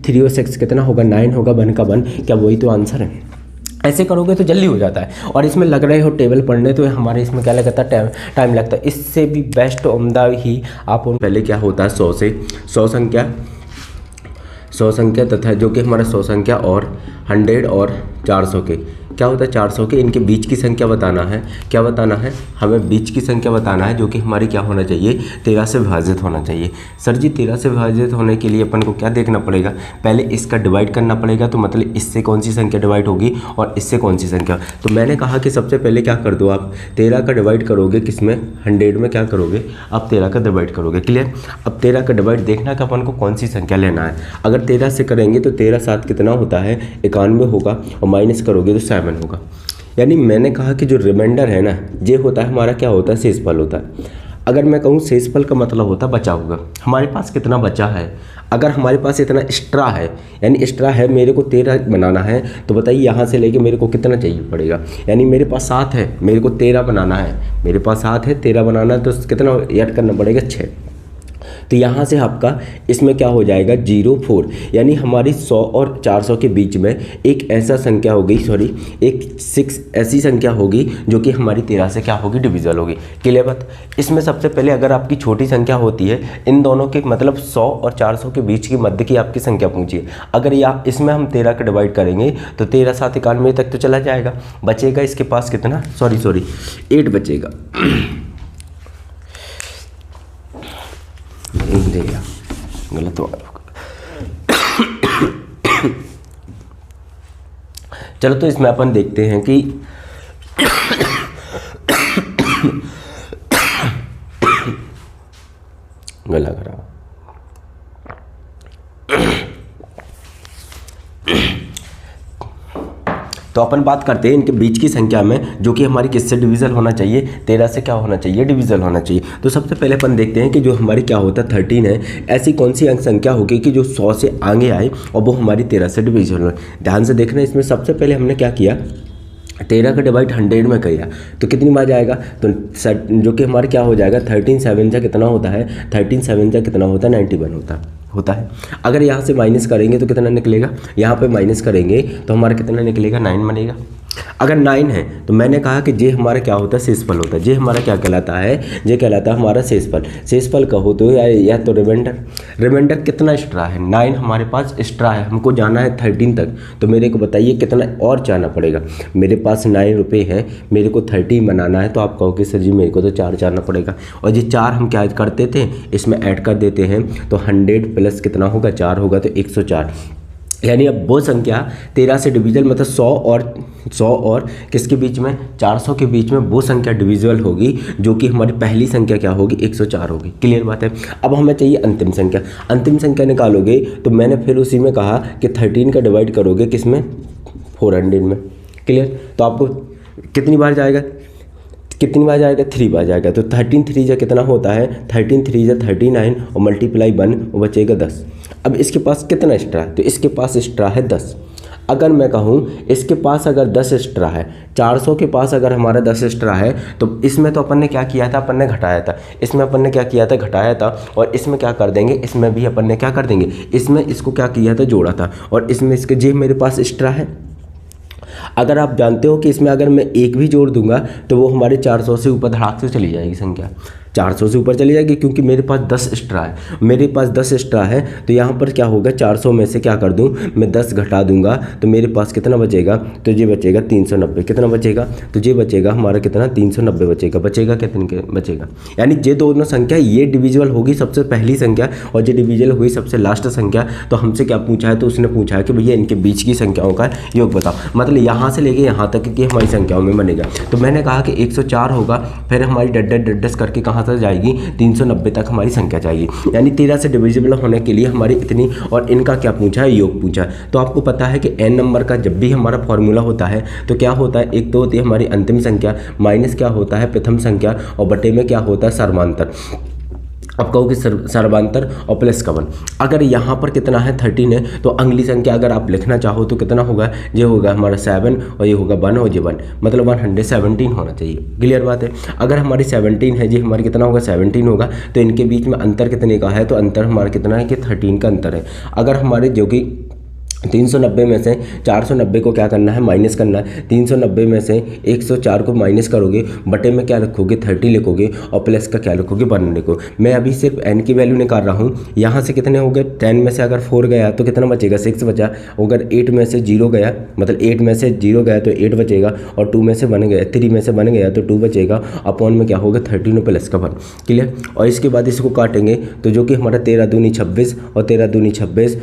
3 और 6 कितना होगा 9 होगा, 1 का 1, क्या वही तो आंसर है। ऐसे करोगे तो जल्दी हो जाता है। और इसमें लग रहे हो टेबल पढ़ने तो हमारे इसमें क्या लगता है, टाइम लगता है। इससे भी बेस्ट उम्दा ही आप पहले क्या होता है 100 से 100 संख्या तथा जो कि हमारा 100 संख्या और 100 और 400 के क्या होता है 400 के इनके बीच की संख्या बताना है। क्या बताना है, हमें बीच की संख्या बताना है, जो कि हमारी क्या होना चाहिए 13 से विभाजित होना चाहिए। सर जी 13 से विभाजित होने के लिए अपन को क्या देखना पड़ेगा, पहले इसका डिवाइड करना पड़ेगा, तो मतलब इससे कौन सी संख्या डिवाइड होगी और इससे कौन सी संख्या। तो मैंने कहा कि सबसे पहले क्या कर दो, आप 13 का डिवाइड करोगे किसमें 100 में, क्या करोगे आप 13 का डिवाइड करोगे, क्लियर। अब 13 का डिवाइड देखना कि अपन को कौन सी संख्या लेना है। अगर 13 से करेंगे तो 13 7 कितना होता है 91 होगा, और माइनस करोगे तो 7 होगा। यानी मैंने कहा कि जो रिमाइंडर है ना, ये होता है हमारा क्या होता है शेषफल होता है। अगर मैं कहूँ शेषफल का मतलब होता है बचा हुआ, हमारे पास कितना बचा है। अगर हमारे पास इतना एक्स्ट्रा है, यानी एक्स्ट्रा है, मेरे को 13 बनाना है, तो बताइए यहाँ से लेके मेरे को कितना चाहिए पड़ेगा। यानी मेरे पास 7 है, मेरे को 13 बनाना है, मेरे पास 7 है 13 बनाना है, तो कितना ऐड करना पड़ेगा 6। तो यहाँ से आपका इसमें क्या हो जाएगा 0 4, यानी हमारी 100 और 400 के बीच में एक ऐसा संख्या होगी, एक 6 ऐसी संख्या होगी जो कि हमारी 13 से क्या होगी डिविजल होगी, क्लियर बात। इसमें सबसे पहले अगर आपकी छोटी संख्या होती है, इन दोनों के मतलब 100 और 400 के बीच की मध्य की आपकी संख्या पूछी है, अगर या इसमें हम 13 का डिवाइड करेंगे तो 13 7 91 तक तो चला जाएगा, बचेगा इसके पास कितना 8 बचेगा। गलत हो। चलो तो इसमें अपन देखते हैं कि गला खराब। तो अपन बात करते हैं इनके बीच की संख्या में, जो कि हमारी किससे डिवीजल होना चाहिए 13 से क्या होना चाहिए डिवीजल होना चाहिए। तो सबसे पहले अपन देखते हैं कि जो हमारी क्या होता है 13 है, ऐसी कौन सी अंक संख्या होगी कि जो 100 से आगे आए और वो हमारी 13 से डिवीजल हो। ध्यान से देखना, इसमें सबसे पहले हमने क्या किया 13 का डिवाइड 100 में किया, तो कितनी बार जाएगा, तो जो कि हमारे क्या हो जाएगा 13 7 जा कितना होता है 13 7 जा कितना होता है 91 होता है। अगर यहाँ से माइनस करेंगे तो कितना निकलेगा, यहाँ पे माइनस करेंगे तो हमारा कितना निकलेगा 9 बनेगा। अगर 9 है तो मैंने कहा कि ये हमारा क्या होता है शेषफल होता है, ये हमारा क्या कहलाता है, ये कहलाता है हमारा शेषफल। शेषफल कहो तो या तो रिमाइंडर कितना एक्स्ट्रा है 9 हमारे पास एक्स्ट्रा है, हमको जाना है 13 तक, तो मेरे को बताइए कितना और जाना पड़ेगा। मेरे पास 9 रुपये है, मेरे को 13 बनाना है, तो आप कहोगे सर जी मेरे को तो 4 जाना पड़ेगा, और ये 4 हम क्या करते थे इसमें ऐड कर देते हैं, तो 100 प्लस कितना होगा 4 होगा तो 104। यानी अब वो संख्या 13 से डिविजल मतलब 100 और किसके बीच में 400 के बीच में वो संख्या डिविजल होगी, जो कि हमारी पहली संख्या क्या होगी 104 होगी, क्लियर बात है। अब हमें चाहिए अंतिम संख्या निकालोगे, तो मैंने फिर उसी में कहा कि 13 का डिवाइड करोगे किसमें 400 में, क्लियर। तो आपको कितनी बार जाएगा 3 बार जाएगा, तो 13 3 जा कितना होता है 13 3 जा 39 और मल्टीप्लाई 1 और बचेगा 10। अब इसके पास कितना एक्स्ट्रा है, तो इसके पास एक्स्ट्रा है 10। अगर मैं कहूँ इसके पास अगर 10 एक्स्ट्रा है, 400 के पास अगर हमारा 10 एक्स्ट्रा है, तो इसमें तो अपन ने क्या किया था, अपन ने घटाया था, इसमें अपन ने क्या किया था घटाया था, और इसमें क्या कर देंगे, इसमें भी अपन ने क्या कर देंगे, इसमें इसको क्या किया था जोड़ा था, और इसमें इसके जे मेरे पास एक्स्ट्रा है। अगर आप जानते हो कि इसमें अगर मैं 1 भी जोड़ दूंगा तो वो हमारे 400 से ऊपर धड़ाक से चली जाएगी संख्या, 400 से ऊपर चली जाएगी क्योंकि मेरे पास 10 एक्स्ट्रा है, मेरे पास 10 एक्स्ट्रा है। तो यहाँ पर क्या होगा, 400 में से क्या कर दूँ मैं 10 घटा दूंगा तो मेरे पास कितना बचेगा, तो ये बचेगा 390। कितना बचेगा, तो ये बचेगा हमारा कितना 390 बचेगा कितने बचेगा। यानी ये दोनों संख्या ये डिविजिबल होगी सबसे पहली संख्या और ये डिविजिबल हुई सबसे लास्ट संख्या। तो हमसे क्या पूछा है, तो उसने पूछा है कि भैया इनके बीच की संख्याओं का योग बताओ, मतलब यहाँ से लेके यहाँ तक की हमारी संख्याओं में बनेगा। तो मैंने कहा कि 104 होगा, फिर हमारी डड्डस करके कहाँ तक जाएगी 390 तक हमारी संख्या जाएगी। यानी 13 से डिविजिबल होने के लिए हमारी इतनी, और इनका क्या पूछा है, योग पूछा है। तो आपको पता है कि n नंबर का जब भी हमारा फॉर्मूला होता है तो क्या होता है, एक तो होती है हमारी अंतिम संख्या माइनस क्या होता है प्रथम संख्या और बटे में क्या होता है सर्वांतर। अब कहो कि सर्वांतर और प्लस का 1। अगर यहाँ पर कितना है 13 है तो अगली संख्या अगर आप लिखना चाहो तो कितना होगा, ये होगा हमारा 7 और ये होगा 1 और ये 1, मतलब 117 होना चाहिए। क्लियर बात है। अगर हमारी 17 है, ये हमारी कितना होगा 17 होगा, तो इनके बीच में अंतर कितने का है, तो अंतर हमारा कितना है कि 13 का अंतर है। अगर हमारे जो कि 390 में से 490 को क्या करना है, माइनस करना है। 390 में से 104 को माइनस करोगे, बटे में क्या रखोगे 30 लिखोगे और प्लस का क्या लिखोगे 1 लिखोगे। मैं अभी सिर्फ n की वैल्यू निकाल रहा हूँ। यहाँ से कितने हो गए, 10 में से अगर 4 गया तो कितना बचेगा 6 बचा। अगर 8 में से 0 गया, मतलब 8 में से 0 गया तो 8 बचेगा, और 2 में से 1 गया, 3 में से 1 गया तो 2 बचेगा, अपॉन में क्या होगा 13 और प्लस का 1। क्लियर। और इसके बाद इसको काटेंगे तो जो कि हमारा 13 दूनी 26 और 13 दूनी 26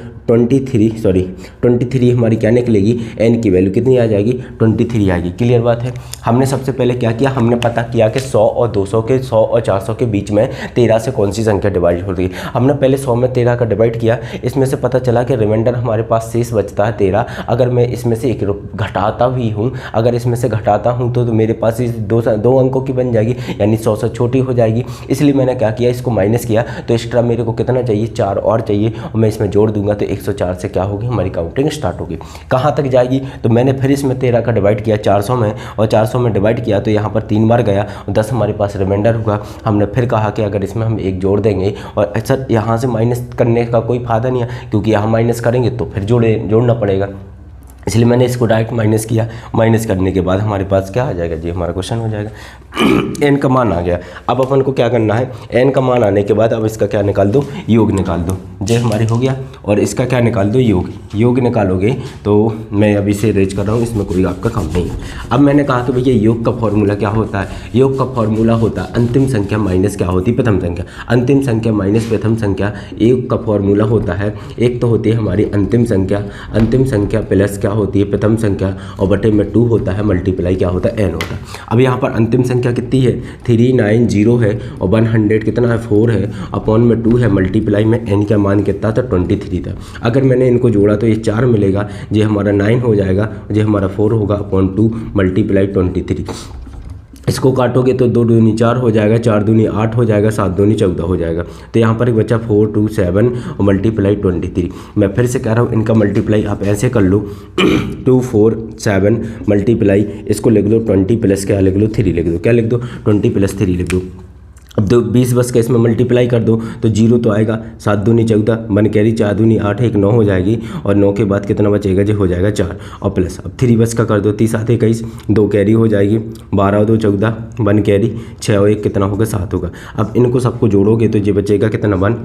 23 हमारी क्या निकलेगी, n की वैल्यू कितनी आ जाएगी 23 आएगी। क्लियर बात है। हमने सबसे पहले क्या किया, हमने पता किया कि 100 और 200 के 100 और 400 के बीच में 13 से कौन सी संख्या डिवाइड हो रही है। हमने पहले 100 में 13 का डिवाइड किया, इसमें से पता चला कि रिमाइंडर हमारे पास शेष बचता है 13। अगर मैं इसमें से एक घटाता भी हूँ, अगर इसमें से घटाता हूँ तो मेरे पास इस दो अंकों की बन जाएगी, यानी 100 से छोटी हो जाएगी। इसलिए मैंने क्या किया, इसको माइनस किया, तो एक्स्ट्रा मेरे को कितना चाहिए 4 और चाहिए, और मैं इसमें जोड़ दूंगा तो 104 से क्या होगी हमारी काउंटिंग स्टार्ट होगी। कहाँ तक जाएगी, तो मैंने फिर इसमें 13 का डिवाइड किया 400 में, और 400 में डिवाइड किया तो यहाँ पर 3 बार गया और 10 हमारे पास रिमाइंडर हुआ। हमने फिर कहा कि अगर इसमें हम एक जोड़ देंगे, और सर यहाँ से माइनस करने का कोई फ़ायदा नहीं है क्योंकि यहाँ माइनस करेंगे तो फिर जोड़ना पड़ेगा, इसलिए मैंने इसको डायरेक्ट माइनस किया। माइनस करने के बाद हमारे पास क्या आ जाएगा जी, हमारा क्वेश्चन हो जाएगा n का मान आ गया। अब अपन को क्या करना है, n का मान आने के बाद अब इसका क्या निकाल दो, योग निकाल दो। जे हमारी हो गया, और इसका क्या निकाल दो, योग निकालोगे तो मैं अभी से रेज कर रहा हूँ, इसमें कोई आपका काम नहीं है। अब मैंने कहा कि भैया योग का फॉर्मूला क्या होता है, योग का फॉर्मूला होता है अंतिम संख्या माइनस क्या होती है प्रथम संख्या, अंतिम संख्या माइनस प्रथम संख्या। योग का फॉर्मूला होता है, एक तो होती है हमारी अंतिम संख्या प्लस क्या होती है प्रथम संख्या, और बटे में 2 होता है, मल्टीप्लाई क्या होता है n होता है। अब यहाँ पर अंतिम संख्या कितनी है 390 है, और 100 कितना है 4 है, अपॉन में 2 है, मल्टीप्लाई में n का मान कितना था 23 था। अगर मैंने इनको जोड़ा तो ये 4 मिलेगा, ये हमारा 9 हो जाएगा, ये हमारा 4 होगा, अपॉन 2 मल्टीप्लाई 23। इसको काटोगे तो 2 दूनी 4 हो जाएगा, 4 दूनी 8 हो जाएगा, 7 दूनी 14 हो जाएगा। तो यहाँ पर एक बच्चा 4 2 7 और मल्टीप्लाई 23। मैं फिर से कह रहा हूँ, इनका मल्टीप्लाई आप ऐसे कर लो 2 4 7 मल्टीप्लाई, इसको लिख दो 20 प्लस क्या लिख लो 3 लिख दो, क्या लिख दो 20 प्लस 3 लिख दो। अब 20 बस का इसमें मल्टीप्लाई कर दो तो 0 तो आएगा, 7 दूनी 14, 1 कैरी, 4 दूनी 8, 1 9 हो जाएगी, और 9 के बाद कितना बचेगा जो हो जाएगा 4, और प्लस अब 3 बस का कर दो, 30 7 21, 2 कैरी हो जाएगी, 12 2 14, 1 कैरी, 6 और 1 कितना होगा 7 होगा। अब इनको सबको जोड़ोगे तो ये बचेगा कितना 1,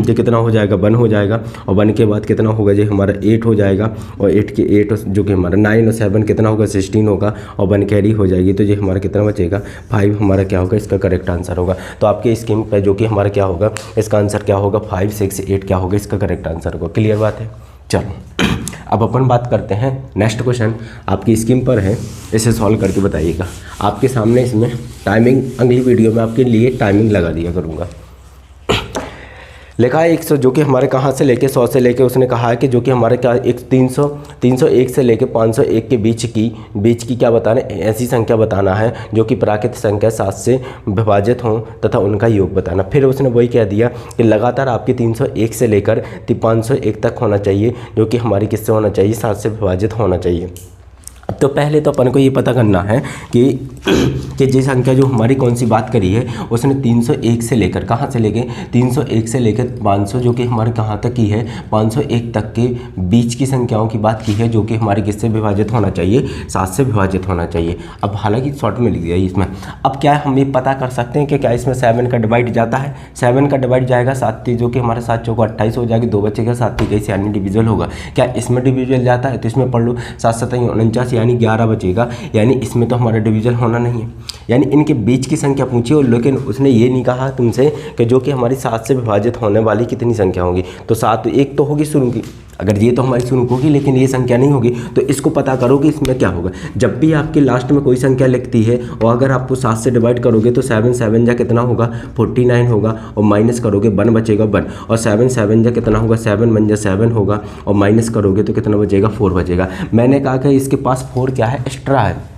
ये कितना हो जाएगा 1 हो जाएगा, और 1 के बाद कितना होगा जो हमारा 8 हो जाएगा, और 8 के 8 जो कि हमारा 9 और 7 कितना होगा 16 होगा, और 1 कैरी हो जाएगी, तो ये हमारा कितना बचेगा 5 हमारा क्या होगा इसका करेक्ट आंसर होगा। तो आपके स्कीम पे जो कि हमारा क्या होगा इसका आंसर क्या होगा 5 6 8 क्या होगा इसका करेक्ट आंसर होगा। क्लियर बात है। चलो अब अपन बात करते हैं नेक्स्ट क्वेश्चन आपकी स्कीम पर है, इसे सॉल्व करके बताइएगा। आपके सामने इसमें टाइमिंग अगली वीडियो में आपके लिए टाइमिंग लगा दिया करूँगा। लिखा है 100 जो कि हमारे कहाँ से लेके 100 से लेके उसने कहा है कि जो कि हमारे क्या 301 से लेके 501 के बीच की क्या बताना है, ऐसी संख्या बताना है जो कि प्राकृतिक संख्या 7 से विभाजित हों तथा उनका योग बताना। फिर उसने वही कह दिया कि लगातार आपकी 301 से लेकर 501 तक होना चाहिए, जो कि हमारी किससे होना चाहिए 7 से विभाजित होना चाहिए। तो पहले तो अपन को ये पता करना है कि जी संख्या जो हमारी कौन सी बात करी है, उसने 301 से लेकर कहाँ से लेके 301 से लेकर 500 जो कि हमारे कहाँ तक की है 501 तक के बीच की संख्याओं की बात की है, जो कि हमारे किससे विभाजित होना चाहिए, 7 से विभाजित होना चाहिए। अब हालांकि शॉर्ट में लिख दिया इसमें। अब क्या हम ये पता कर सकते हैं कि क्या इसमें 7 का डिवाइड जाता है, 7 का डिवाइड जाएगा 7 जो कि हमारे 7 चौको 28 हो जाएगी, 2 बचेगा 7 23 यानी डिविजल होगा। क्या इसमें डिविजल जाता है तो इसमें पढ़ लो 7 7 49 यानी 11 बचेगा, यानी इसमें तो हमारा डिवीजन होना नहीं है। यानी इनके बीच की संख्या पूछी हो, लेकिन उसने ये नहीं कहा तुमसे कि जो कि हमारी 7 से विभाजित होने वाली कितनी संख्या होगी। तो 7 एक तो होगी शुरू की, अगर ये तो हमारी शुरू होगी लेकिन ये संख्या नहीं होगी, तो इसको पता करो कि इसमें क्या होगा। जब भी आपके लास्ट में कोई संख्या लिखती है और अगर आपको 7 से डिवाइड करोगे तो 7 7 जा कितना होगा 49 होगा, और माइनस करोगे 1 बचेगा 1, और 7 7 जा कितना होगा 7 1 जा 7 होगा, और माइनस करोगे तो कितना बचेगा 4 बचेगा। मैंने कहा कि इसके पास 4 क्या है, एक्स्ट्रा है।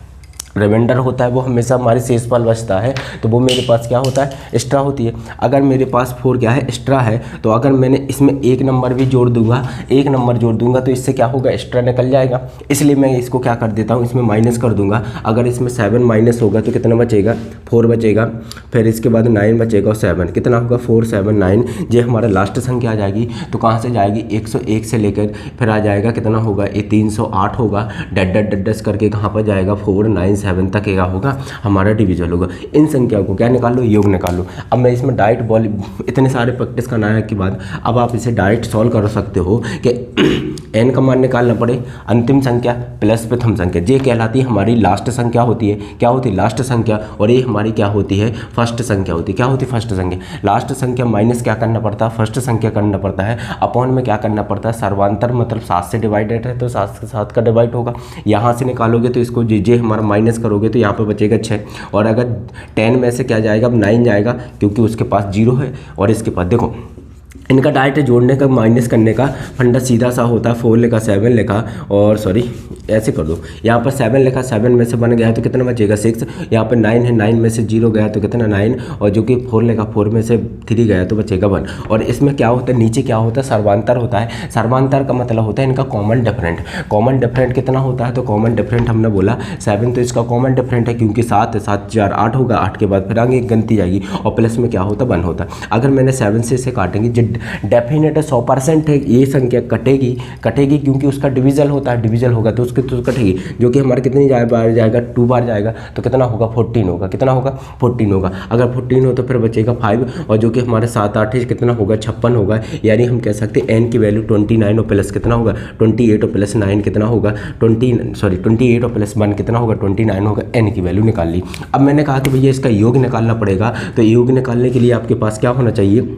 रिमाइंडर होता है वो हमेशा हमारे शेषफल बचता है, तो वो मेरे पास क्या होता है, एक्स्ट्रा होती है। अगर मेरे पास 4 क्या है, एक्स्ट्रा है, तो अगर मैंने इसमें 1 नंबर भी जोड़ दूंगा, 1 नंबर जोड़ दूंगा तो इससे क्या होगा, एक्स्ट्रा निकल जाएगा। इसलिए मैं इसको क्या कर देता हूँ, इसमें माइनस कर दूंगा। अगर इसमें 7 माइनस होगा तो कितना बचेगा, 4 बचेगा। फिर इसके बाद 9 बचेगा और 7 कितना होगा 4 7 9, ये हमारा लास्ट संख्या आ जाएगी। तो कहाँ से जाएगी, 101 से लेकर फिर आ जाएगा कितना होगा, ये 308 होगा, डस करके कहाँ पर जाएगा 4 9 7 तक क्या होगा, हमारा डिवीजन होगा। इन संख्याओं को क्या निकालो, योग निकालो। अब मैं इसमें डायरेक्ट बॉल इतने सारे प्रैक्टिस करने के बाद अब आप इसे डायरेक्ट सॉल्व कर सकते हो कि n का मान निकालना पड़े, अंतिम संख्या प्लस प्रथम संख्या, ये कहलाती है हमारी लास्ट संख्या होती है। क्या होती है, लास्ट संख्या, और ये हमारी क्या होती है, फर्स्ट संख्या होती है। क्या होती है, फर्स्ट संख्या। लास्ट संख्या माइनस क्या करना पड़ता है, फर्स्ट संख्या करना पड़ता है, अपॉन में क्या करना पड़ता है, सर्वांतर, मतलब 7 से डिवाइडेड है तो 7 से 7 का डिवाइड होगा। यहाँ से निकालोगे तो इसको जे हमारा माइनस करोगे तो यहाँ पर बचेगा 6, और अगर 10 में से क्या जाएगा, अब 9 जाएगा क्योंकि उसके पास 0 है, और इसके पास देखो इनका डायरेक्ट जोड़ने का माइनस करने का फंडा सीधा सा होता है। 4 लिखा 7 लिखा, और सॉरी ऐसे कर दो, यहाँ पर 7 लिखा, 7 में से 1 गया तो कितना बचेगा 6, यहाँ पर 9 है, 9 में से 0 गया तो कितना 9, और जो कि 4 लिखा 4 में से 3 गया तो बचेगा 1। और इसमें क्या होता है, नीचे क्या होता है, सर्वांतर होता है। सर्वांतर का मतलब होता है इनका कॉमन डिफरेंट। कॉमन डिफरेंट कितना होता है, तो कॉमन डिफरेंट हमने बोला 7, तो इसका कॉमन डिफरेंट है क्योंकि 7 7 4 8 होगा, 8 के बाद फिर आगे गिनती जाएगी, और प्लस में क्या होता है 1 होता है। अगर मैंने 7 से इसे काटेंगे, जो डेफिनेट है 100% है ये संख्या कटेगी क्योंकि उसका डिवीजल होता है, डिवीजल होगा तो उसकी तो कटेगी, जो कि हमारे कितनी बार जाएगा, 2 बार जाएगा तो कितना होगा 14 होगा, कितना होगा 14 होगा। अगर 14 हो तो फिर बचेगा 5, और जो कि हमारे 7 8 है कितना होगा 56 होगा। यानी हम कह सकते हैं n की वैल्यू 29 और प्लस कितना होगा 28 और प्लस 9 कितना होगा 28 और प्लस 1 कितना होगा 29 होगा। n की वैल्यू निकाल ली। अब मैंने कहा कि भैया इसका योग निकालना पड़ेगा, तो योग निकालने के लिए आपके पास क्या होना चाहिए,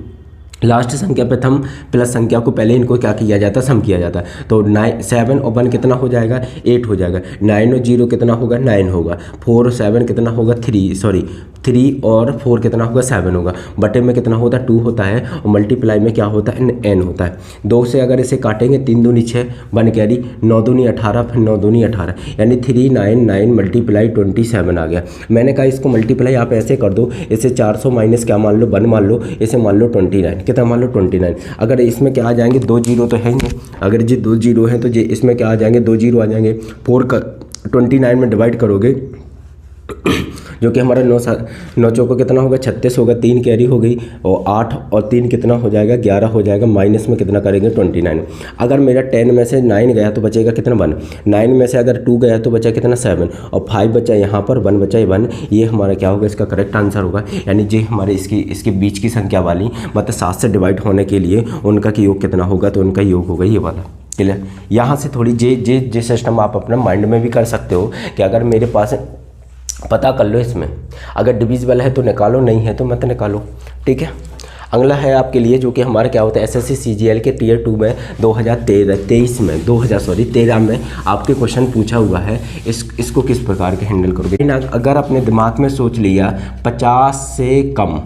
लास्ट संख्या प्रथम प्लस संख्या को पहले इनको क्या किया जाता है, सम किया जाता है। तो 7 और 1 कितना हो जाएगा 8 हो जाएगा, 9 और 0 कितना होगा 9 होगा, 4 और 7 कितना होगा 3 और 4 कितना होगा 7 होगा। बटे में कितना होता है 2 होता है, और मल्टीप्लाई में क्या होता है n होता है। 2 से अगर इसे काटेंगे 3 दूनी 6, 1 कैरी 9 दूनी 18, फिर 9 दूनी 18, यानी 399 मल्टीप्लाई 27 आ गया। मैंने कहा इसको मल्टीप्लाई आप ऐसे कर दो, इसे 400 माइनस क्या मान लो 1 मान लो, इसे मान लो 29, कितना मान लो 29। अगर इसमें क्या आ जाएंगे 2 जीरो तो है ही, अगर जी 2 जीरो है तो जी इसमें क्या आ जाएंगे 2 जीरो आ जाएंगे। 4 का 29 में डिवाइड करोगे जो कि हमारा 9 चौको कितना होगा 36 होगा, 3 कैरी हो गई, और 8 और 3 कितना हो जाएगा 11 हो जाएगा। माइनस में कितना करेंगे 29। अगर मेरा 10 में से 9 गया तो बचेगा कितना 1, 9 में से अगर 2 गया तो बचा कितना 7, और 5 बचा यहाँ पर 1 बचा 1, ये हमारा क्या होगा इसका करेक्ट आंसर होगा। यानी जे हमारे इसके बीच की संख्या वाली मतलब 7 से डिवाइड होने के लिए उनका की योग कितना होगा, तो उनका योग होगा ये वाला। क्लियर। यहाँ से थोड़ी जे सिस्टम आप अपने माइंड में भी कर सकते हो कि अगर मेरे पास पता कर लो, इसमें अगर डिविजिबल है तो निकालो, नहीं है तो मत निकालो। ठीक है। अगला है आपके लिए जो कि हमारा क्या होता है एसएससी सीजीएल के टियर 2 में 2013 में आपके क्वेश्चन पूछा हुआ है। इसको किस प्रकार के हैंडल करोगे। अगर अपने दिमाग में सोच लिया 50 से कम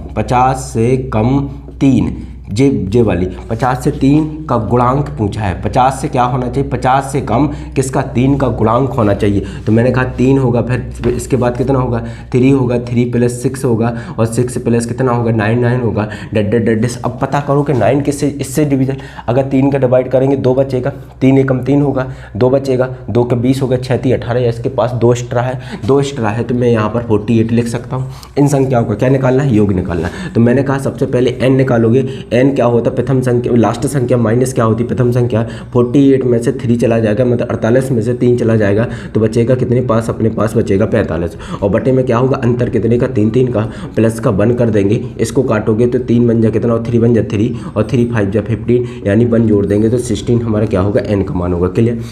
3 जे वाली 50 से 3 का गुणांक पूछा है। 50 से क्या होना चाहिए, 50 से कम किसका, 3 का गुणांक होना चाहिए। तो मैंने कहा 3 होगा, फिर इसके बाद कितना होगा, 3 होगा, 3 + 6 होगा, और 6 प्लस कितना होगा, 9 होगा, डैड। अब पता करो कि 9 किससे, इससे डिवीजन, अगर 3 का डिवाइड करेंगे 2 बचेगा, 3 एकम 3 होगा, 2 बचेगा, 2 के 20 होगा, 6 × 18, या इसके पास 2 एक्स्ट्रा है, तो मैं यहाँ पर 48 लिख सकता हूँ। इन संख्याओं का क्या निकालना है, योग निकालना है। तो मैंने कहा सबसे पहले n निकालोगे, n क्या होता है, प्रथम संख्या, लास्ट संख्या माइनस क्या होती है, प्रथम संख्या। 48 में से 3 चला जाएगा, मतलब 48 में से 3 चला जाएगा, तो बचेगा कितने पास, अपने पास बचेगा 45, और बटे में क्या होगा, अंतर कितने का, 3 का, प्लस का 1 कर देंगे, इसको काटोगे तो 3 बन जा कितना, और 3 बन जा 3, और 3 × 5 = 15, यानी 1 जोड़ देंगे तो 16 हमारा क्या होगा, n का मान होगा। क्लियर।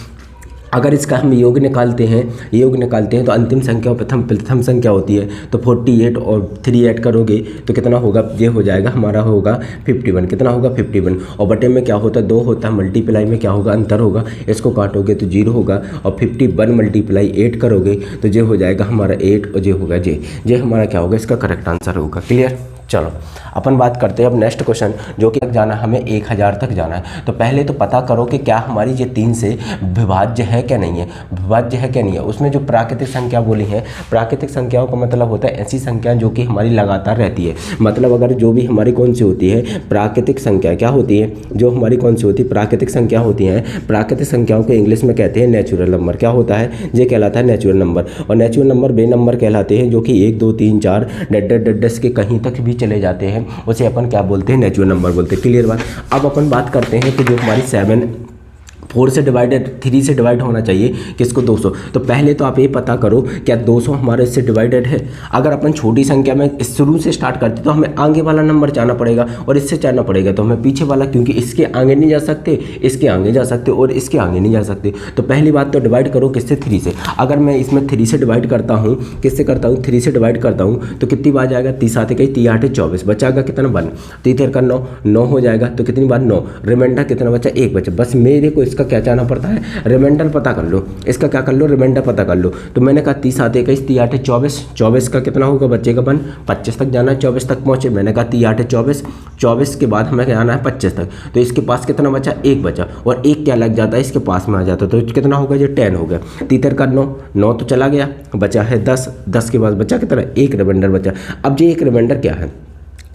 अगर इसका हम योग निकालते हैं तो अंतिम संख्या प्रथम संख्या होती है, तो 48 और 3 ऐड करोगे तो कितना होगा, ये हो जाएगा हमारा होगा 51, कितना होगा 51, और बटे में क्या होता है, 2 होता है, मल्टीप्लाई में क्या होगा, अंतर होगा, इसको काटोगे तो 0 होगा, और 51 × 8 करोगे तो ये हो जाएगा हमारा 8, और ये होगा जे हमारा क्या होगा, इसका करेक्ट आंसर होगा। क्लियर। चलो अपन बात करते हैं अब नेक्स्ट क्वेश्चन, जो कि जाना हमें 1000 तक जाना है। तो पहले तो पता करो कि क्या हमारी ये 3 से विभाज्य है क्या नहीं है, उसमें जो प्राकृतिक संख्या बोली है, प्राकृतिक संख्याओं का मतलब होता है ऐसी संख्या जो कि हमारी लगातार रहती है। मतलब अगर जो भी हमारी कौन सी होती है, प्राकृतिक संख्या क्या होती है, जो हमारी कौन सी होती है, प्राकृतिक संख्या होती हैं। प्राकृतिक संख्याओं को इंग्लिश में कहते हैं नेचुरल नंबर। क्या होता है, ये कहलाता है नेचुरल नंबर, और नेचुरल नंबर वे नंबर कहलाते हैं जो कि 1 2 3 4 डस के कहीं तक भी चले जाते हैं, उसे अपन क्या बोलते हैं, नेचुरल नंबर बोलते हैं। क्लियर बात। अब अपन बात करते हैं कि जो हमारी 4 से डिवाइडेड 3 से डिवाइड होना चाहिए किसको, 200। तो पहले तो आप ये पता करो क्या 200 हमारे इससे डिवाइडेड है। अगर अपन छोटी संख्या में शुरू से स्टार्ट करते तो हमें आगे वाला नंबर जाना पड़ेगा और इससे जाना पड़ेगा, तो हमें पीछे वाला, क्योंकि इसके आगे नहीं जा सकते, इसके आगे जा सकते और इसके आगे नहीं जा सकते। तो पहली बात तो डिवाइड करो किससे, 3 से। अगर मैं इसमें 3 से डिवाइड करता हूँ, किससे करता हूँ, 3 से डिवाइड करता हूँ, तो कितनी बार जाएगा, 30 आते कहीं 3 8 24, बचाएगा कितना 1, 3 का 9 हो जाएगा, तो कितनी बार 9, रिमाइंडर कितना बचा, 1 बचा। बस मेरे को इसका क्या जाना पड़ता है, रिमाइंडर पता कर लो, इसका क्या कर लो, रिमाइंडर पता कर लो। तो मैंने कहा 30 आते 21, 3 8 24, 24 का कितना होगा, बचेगा 1, 25 तक जाना है, 24 तक पहुंचे। मैंने कहा 3 8 24, 24 के बाद हमें जाना है 25 तक, तो इसके पास कितना बचा, 1 बचा, और 1 क्या लग जाता है, इसके पास में आ जाता है, तो कितना होगा, ये 10 हो गया। 3 का 9 तो चला गया, बचा है 10 के बाद बचा कितना, 1 रिमाइंडर बचा। अब ये 1 रिमाइंडर क्या है,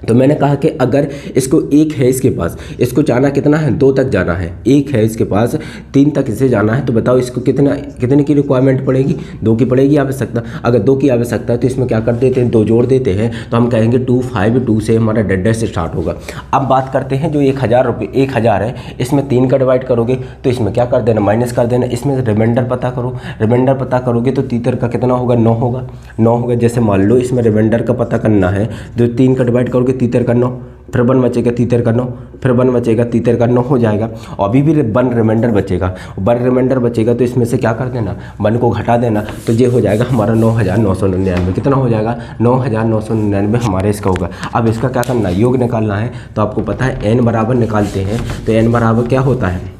तो मैंने कहा कि अगर इसको 1 है इसके पास, इसको जाना कितना है, 2 तक जाना है, 1 है इसके पास, 3 तक इसे जाना है, तो बताओ इसको कितने की रिक्वायरमेंट पड़ेगी, 2 की पड़ेगी आवश्यकता। अगर 2 की आवश्यकता है तो इसमें क्या कर देते हैं, 2 जोड़ देते हैं, तो हम कहेंगे 2 5 2 से हमारा डैश से स्टार्ट होगा। अब बात करते हैं जो 1000 है, इसमें 3 का डिवाइड करोगे तो इसमें क्या कर देना, माइनस कर देना, इसमें रिमाइंडर पता करो, रिमाइंडर पता करोगे तो 3 का कितना होगा, 9 होगा। जैसे मान लो इसमें रिमाइंडर का पता करना है, जो 3 का डिवाइड करोगे 3 का 9, फिर 1 बचेगा, 3 का 9, फिर 1 बचेगा, 3 का 9 हो जाएगा। अभी भी 1 रिमाइंडर बचेगा, तो इसमें से क्या कर देना, 1 को घटा देना, तो ये हो जाएगा हमारा 9999। कितना हो जाएगा, 9999 हमारे इसका होगा। अब इसका क्या करना है, योग निकालना है। तो आपको पता है n बराबर निकालते हैं, तो n बराबर क्या होता है,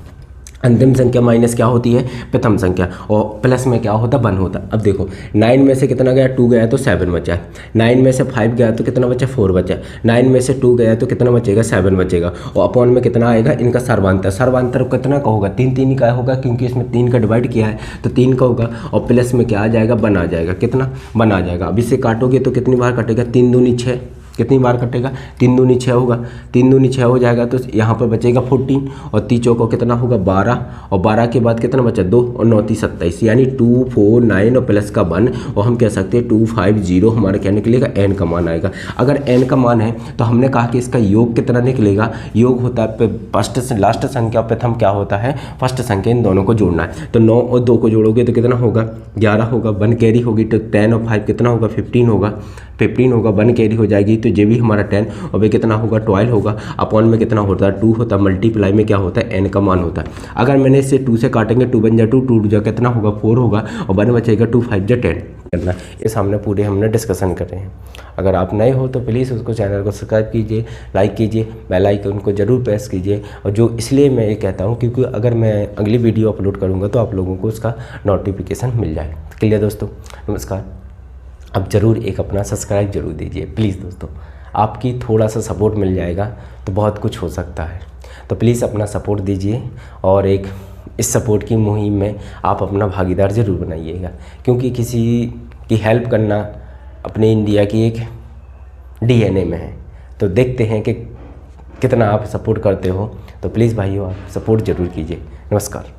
अंतिम संख्या माइनस क्या होती है, प्रथम संख्या, और प्लस में क्या होता है, 1 होता। अब देखो 9 में से कितना गया, 2 गया तो 7 बचा, 9 में से 5 गया तो कितना बचा, 4 बचा, 9 में से 2 गया तो कितना बचेगा, 7 बचेगा, और अपॉन में कितना आएगा, इनका सर्वांतर कितना का होगा, 3 का होगा, क्योंकि इसमें 3 का डिवाइड किया है तो 3 का होगा, और प्लस में क्या आ जाएगा, 1 आ जाएगा। कितना 1 आ जाएगा। अब इसे काटोगे तो कितनी बार कटेगा, 3 दूनी 6, कितनी बार कटेगा, 3 दूनी 6 होगा, 3 दूनी 6 हो जाएगा, तो यहाँ पर बचेगा 14, और 3 चौको कितना होगा 12, और 12 के बाद कितना बचा, 2, और 9 3 27, यानी 2 4 9 और प्लस का 1, और हम कह सकते हैं 250 हमारा क्या निकलेगा, n का मान आएगा। अगर n का मान है तो हमने कहा कि इसका योग कितना निकलेगा, योग होता है फर्स्ट से लास्ट संख्या, प्रथम क्या होता है, फर्स्ट संख्या, इन दोनों को जोड़ना है। तो 9 और 2 को जोड़ोगे तो कितना होगा, 11 होगा, 1 कैरी होगी, तो 10 और 5 कितना होगा, 15 होगा, 1 कैरी हो जाएगी, तो ये भी हमारा 10, और वे कितना होगा, 12 होगा। अपॉन में कितना होता है, 2 होता है, मल्टीप्लाई में क्या होता है, n का मान होता है। अगर मैंने इसे 2 से काटेंगे, 2 बन जाए 2, 2 जा कितना होगा, 4 होगा, और 1 बचेगा, 2 5 जा 10 करना। ये सामने पूरे हमने डिस्कशन कर रहे हैं। अगर आप नए हो तो प्लीज़ उसको चैनल को सब्सक्राइब कीजिए, लाइक कीजिए, बेल आइकन को जरूर प्रेस कीजिए। और जो इसलिए मैं ये कहता हूँ क्योंकि अगर मैं अगली वीडियो अपलोड करूँगा तो आप लोगों को उसका नोटिफिकेशन मिल जाए। क्लियर दोस्तों, नमस्कार। अब ज़रूर एक अपना सब्सक्राइब जरूर दीजिए प्लीज़ दोस्तों। आपकी थोड़ा सा सपोर्ट मिल जाएगा तो बहुत कुछ हो सकता है। तो प्लीज़ अपना सपोर्ट दीजिए और इस सपोर्ट की मुहिम में आप अपना भागीदार ज़रूर बनाइएगा, क्योंकि किसी की हेल्प करना अपने इंडिया की एक DNA में है। तो देखते हैं कि कितना आप सपोर्ट करते हो। तो प्लीज़ भाइयों, आप सपोर्ट ज़रूर कीजिए। नमस्कार।